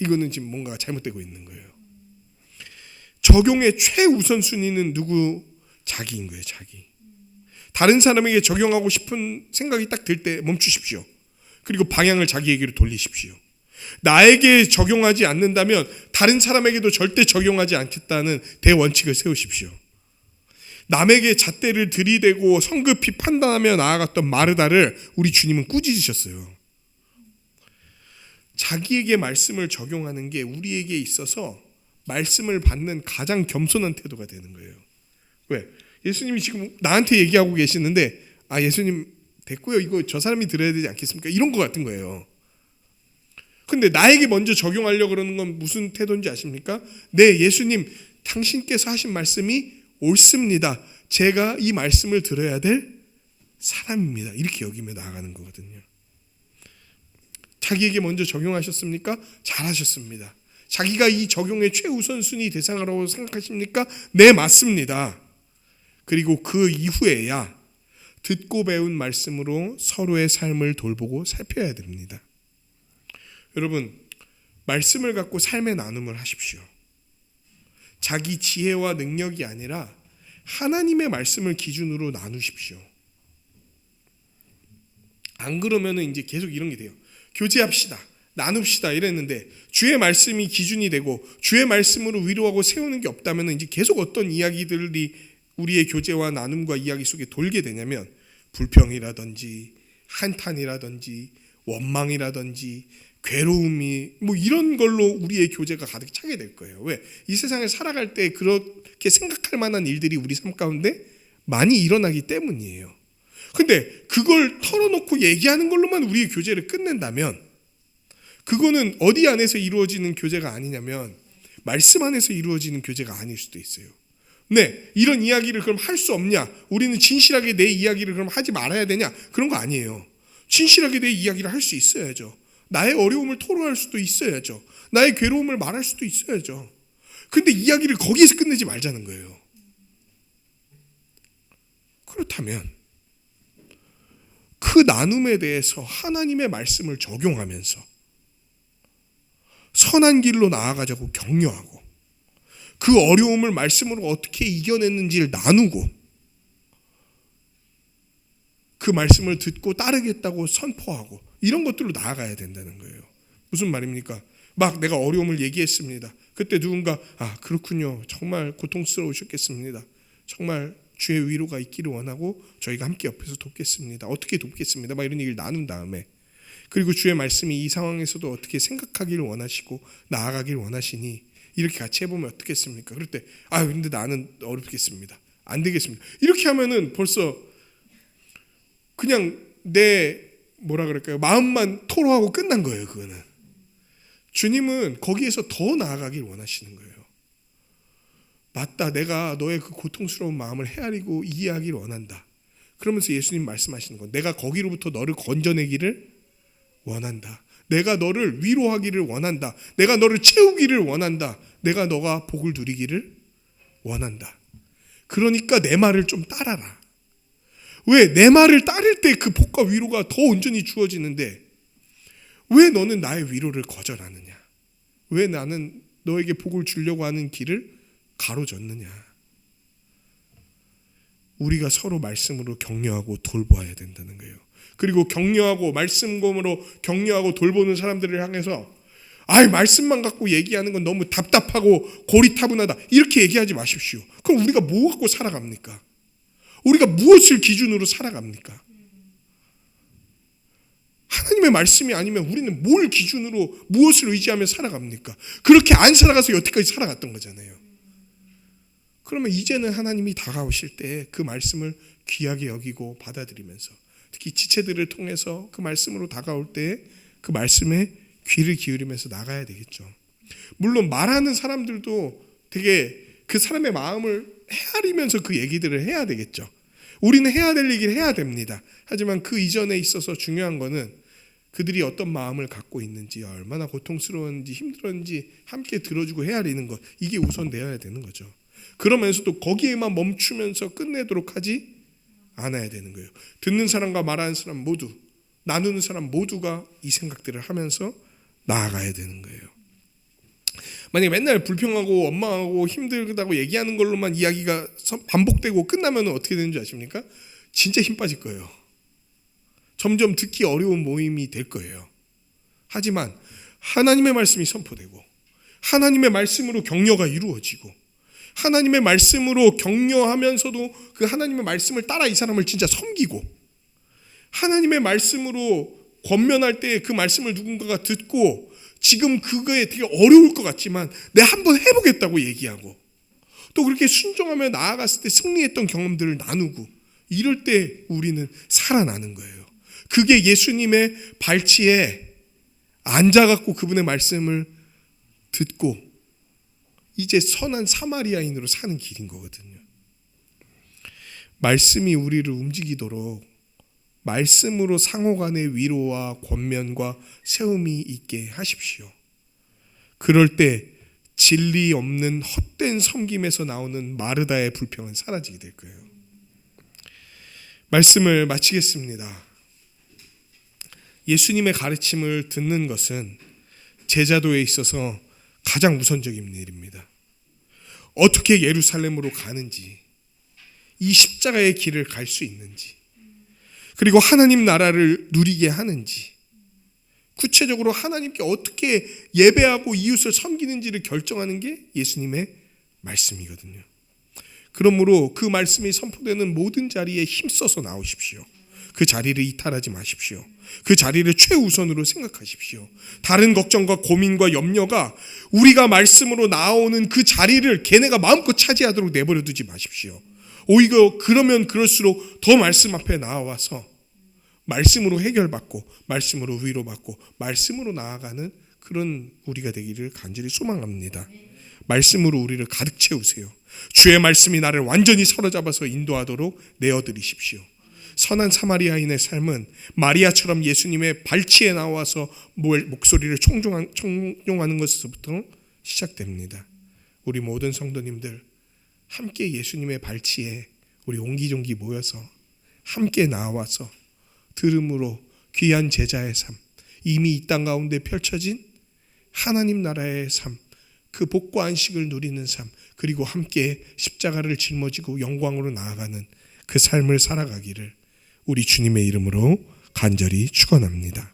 이거는 지금 뭔가 잘못되고 있는 거예요. 적용의 최우선순위는 누구? 자기인 거예요. 자기. 다른 사람에게 적용하고 싶은 생각이 딱 들 때 멈추십시오. 그리고 방향을 자기에게로 돌리십시오. 나에게 적용하지 않는다면 다른 사람에게도 절대 적용하지 않겠다는 대원칙을 세우십시오. 남에게 잣대를 들이대고 성급히 판단하며 나아갔던 마르다를 우리 주님은 꾸짖으셨어요. 자기에게 말씀을 적용하는 게 우리에게 있어서 말씀을 받는 가장 겸손한 태도가 되는 거예요. 왜? 예수님이 지금 나한테 얘기하고 계시는데, 예수님 됐고요, 이거 저 사람이 들어야 되지 않겠습니까? 이런 거 같은 거예요. 근데 나에게 먼저 적용하려고 그러는 건 무슨 태도인지 아십니까? 네, 예수님, 당신께서 하신 말씀이 옳습니다. 제가 이 말씀을 들어야 될 사람입니다. 이렇게 여기며 나아가는 거거든요. 자기에게 먼저 적용하셨습니까? 잘하셨습니다. 자기가 이 적용의 최우선순위 대상이라고 생각하십니까? 네, 맞습니다. 그리고 그 이후에야 듣고 배운 말씀으로 서로의 삶을 돌보고 살펴야 됩니다. 여러분, 말씀을 갖고 삶의 나눔을 하십시오. 자기 지혜와 능력이 아니라 하나님의 말씀을 기준으로 나누십시오. 안 그러면 이제 계속 이런 게 돼요. 교제합시다, 나눕시다 이랬는데 주의 말씀이 기준이 되고 주의 말씀으로 위로하고 세우는 게 없다면 이제 계속 어떤 이야기들이 우리의 교제와 나눔과 이야기 속에 돌게 되냐면 불평이라든지 한탄이라든지 원망이라든지 괴로움이 뭐 이런 걸로 우리의 교제가 가득 차게 될 거예요. 왜? 이 세상을 살아갈 때 그렇게 생각할 만한 일들이 우리 삶 가운데 많이 일어나기 때문이에요. 근데 그걸 털어놓고 얘기하는 걸로만 우리의 교제를 끝낸다면 그거는 어디 안에서 이루어지는 교제가 아니냐면 말씀 안에서 이루어지는 교제가 아닐 수도 있어요. 네, 이런 이야기를 그럼 할 수 없냐? 우리는 진실하게 내 이야기를 그럼 하지 말아야 되냐? 그런 거 아니에요. 진실하게 내 이야기를 할 수 있어야죠. 나의 어려움을 토로할 수도 있어야죠. 나의 괴로움을 말할 수도 있어야죠. 근데 이야기를 거기에서 끝내지 말자는 거예요. 그렇다면 그 나눔에 대해서 하나님의 말씀을 적용하면서 선한 길로 나아가자고 격려하고 그 어려움을 말씀으로 어떻게 이겨냈는지를 나누고 그 말씀을 듣고 따르겠다고 선포하고 이런 것들로 나아가야 된다는 거예요. 무슨 말입니까? 막 내가 어려움을 얘기했습니다. 그때 누군가 그렇군요. 정말 고통스러우셨겠습니다. 정말 주의 위로가 있기를 원하고 저희가 함께 옆에서 돕겠습니다. 어떻게 돕겠습니다. 막 이런 얘기를 나눈 다음에 그리고 주의 말씀이 이 상황에서도 어떻게 생각하기를 원하시고 나아가기를 원하시니 이렇게 같이 해보면 어떻겠습니까? 그럴 때 근데 나는 어렵겠습니다. 안 되겠습니다. 이렇게 하면은 벌써 그냥 내 마음만 토로하고 끝난 거예요. 그거는. 주님은 거기에서 더 나아가길 원하시는 거예요. 맞다, 내가 너의 그 고통스러운 마음을 헤아리고 이해하기를 원한다. 그러면서 예수님 말씀하시는 건 내가 거기로부터 너를 건져내기를 원한다. 내가 너를 위로하기를 원한다. 내가 너를 채우기를 원한다. 내가 너가 복을 누리기를 원한다. 그러니까 내 말을 좀 따라라. 왜? 내 말을 따를 때 그 복과 위로가 더 온전히 주어지는데 왜 너는 나의 위로를 거절하느냐? 왜 나는 너에게 복을 주려고 하는 길을 가로젓느냐? 우리가 서로 말씀으로 격려하고 돌보아야 된다는 거예요. 그리고 격려하고 말씀으로 격려하고 돌보는 사람들을 향해서 말씀만 갖고 얘기하는 건 너무 답답하고 고리타분하다 이렇게 얘기하지 마십시오. 그럼 우리가 뭐 갖고 살아갑니까? 우리가 무엇을 기준으로 살아갑니까? 하나님의 말씀이 아니면 우리는 뭘 기준으로 무엇을 의지하며 살아갑니까? 그렇게 안 살아가서 여태까지 살아갔던 거잖아요. 그러면 이제는 하나님이 다가오실 때 그 말씀을 귀하게 여기고 받아들이면서 특히 지체들을 통해서 그 말씀으로 다가올 때 그 말씀에 귀를 기울이면서 나가야 되겠죠. 물론 말하는 사람들도 되게 그 사람의 마음을 헤아리면서 그 얘기들을 해야 되겠죠. 우리는 해야 될 얘기를 해야 됩니다. 하지만 그 이전에 있어서 중요한 거는 그들이 어떤 마음을 갖고 있는지, 얼마나 고통스러웠는지 힘들었는지 함께 들어주고 헤아리는 것, 이게 우선되어야 되는 거죠. 그러면서도 거기에만 멈추면서 끝내도록 하지 않아야 되는 거예요. 듣는 사람과 말하는 사람 모두, 나누는 사람 모두가 이 생각들을 하면서 나아가야 되는 거예요. 만약에 맨날 불평하고 원망하고 힘들다고 얘기하는 걸로만 이야기가 반복되고 끝나면 어떻게 되는지 아십니까? 진짜 힘 빠질 거예요. 점점 듣기 어려운 모임이 될 거예요. 하지만 하나님의 말씀이 선포되고 하나님의 말씀으로 격려가 이루어지고 하나님의 말씀으로 격려하면서도 그 하나님의 말씀을 따라 이 사람을 진짜 섬기고 하나님의 말씀으로 권면할 때 그 말씀을 누군가가 듣고 지금 그거에 되게 어려울 것 같지만 내가 한번 해보겠다고 얘기하고 또 그렇게 순종하며 나아갔을 때 승리했던 경험들을 나누고 이럴 때 우리는 살아나는 거예요. 그게 예수님의 발치에 앉아갖고 그분의 말씀을 듣고 이제 선한 사마리아인으로 사는 길인 거거든요. 말씀이 우리를 움직이도록 말씀으로 상호간의 위로와 권면과 세움이 있게 하십시오. 그럴 때 진리 없는 헛된 섬김에서 나오는 마르다의 불평은 사라지게 될 거예요. 말씀을 마치겠습니다. 예수님의 가르침을 듣는 것은 제자도에 있어서 가장 우선적인 일입니다. 어떻게 예루살렘으로 가는지, 이 십자가의 길을 갈 수 있는지, 그리고 하나님 나라를 누리게 하는지, 구체적으로 하나님께 어떻게 예배하고 이웃을 섬기는지를 결정하는 게 예수님의 말씀이거든요. 그러므로 그 말씀이 선포되는 모든 자리에 힘써서 나오십시오. 그 자리를 이탈하지 마십시오. 그 자리를 최우선으로 생각하십시오. 다른 걱정과 고민과 염려가 우리가 말씀으로 나오는 그 자리를 걔네가 마음껏 차지하도록 내버려 두지 마십시오. 오히려 그러면 그럴수록 더 말씀 앞에 나와서 말씀으로 해결받고 말씀으로 위로받고 말씀으로 나아가는 그런 우리가 되기를 간절히 소망합니다. 말씀으로 우리를 가득 채우세요. 주의 말씀이 나를 완전히 사로잡아서 인도하도록 내어드리십시오. 선한 사마리아인의 삶은 마리아처럼 예수님의 발치에 나와서 목소리를 청종하는 것에서부터 시작됩니다. 우리 모든 성도님들 함께 예수님의 발치에 우리 옹기종기 모여서 함께 나와서 들음으로 귀한 제자의 삶, 이미 이 땅 가운데 펼쳐진 하나님 나라의 삶, 그 복과 안식을 누리는 삶, 그리고 함께 십자가를 짊어지고 영광으로 나아가는 그 삶을 살아가기를 우리 주님의 이름으로 간절히 축원합니다.